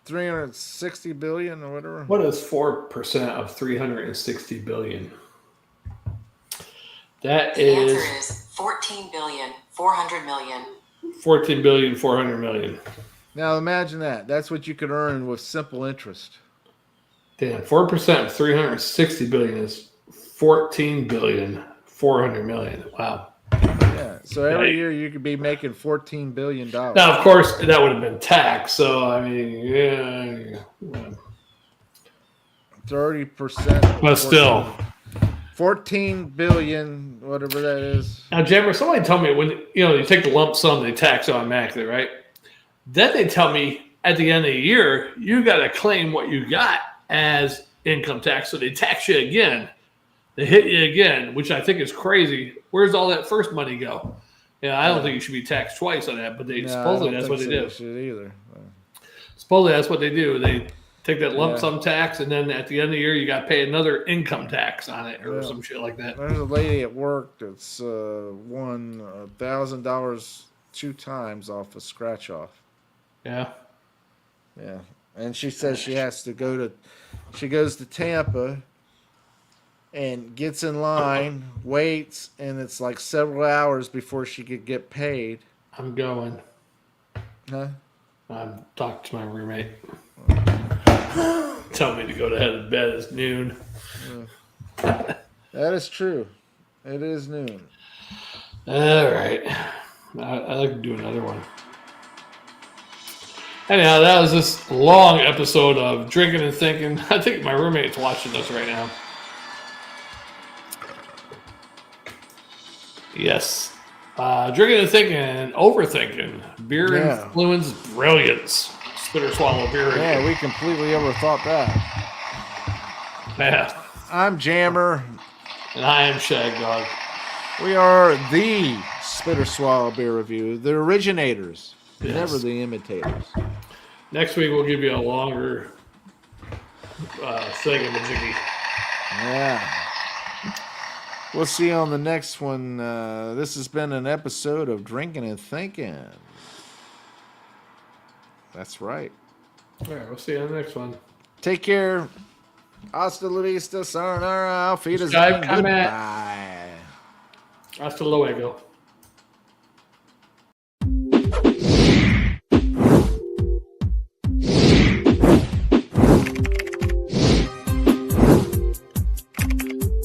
360 billion or whatever. What is 4% of 360 billion? That The is answer is 14 billion, 400 million. 14 billion, 400 million. Now imagine that. That's what you could earn with simple interest. Damn, 4% of 360 billion is 14 billion, 400 million. Wow. Yeah. So every year you could be making $14 billion. Now, of course, that would have been taxed. So, I mean, yeah. 30%. But still. 14 billion, whatever that is. Now, Jammer, somebody told me when you take the lump sum, they tax automatically, right? Then they tell me at the end of the year, you got to claim what you got as income tax. So they tax you again. They hit you again, which I think is crazy. Where's all that first money go? Yeah, I don't think you should be taxed twice on that, but supposedly that's what they do. Should either. Supposedly that's what they do. They take that lump sum tax, and then at the end of the year, you got to pay another income tax on it or some shit like that. There's a lady at work that's won $1,000 2 times off a scratch off. Yeah. Yeah. And she says she goes to Tampa and gets in line, waits, and it's like several hours before she could get paid. I'm going. Huh? I'm talking to my roommate. Tell me to go to head of bed. It's noon. That is true. It is noon. All right. I'd like to do another one. Anyhow, that was this long episode of Drinking and Thinking. I think my roommate's watching this right now. Yes. Drinking and Thinking and Overthinking. Beer-Infused Brilliance. Spit or swallow beer. Yeah, we completely overthought that. Yeah. I'm Jammer. And I am Shagdog. We are the Spit or Swallow Beer Review, the originators, never the imitators. Next week we'll give you a longer thingamajiggy. Yeah. We'll see you on the next one. This has been an episode of Drinking and Thinking. That's right. All right, we'll see you on the next one. Take care. Hasta la vista, sayonara, auf Wiedersehen, Skype, come goodbye. Hasta luego.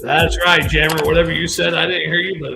That's right, Jammer. Whatever you said, I didn't hear you, but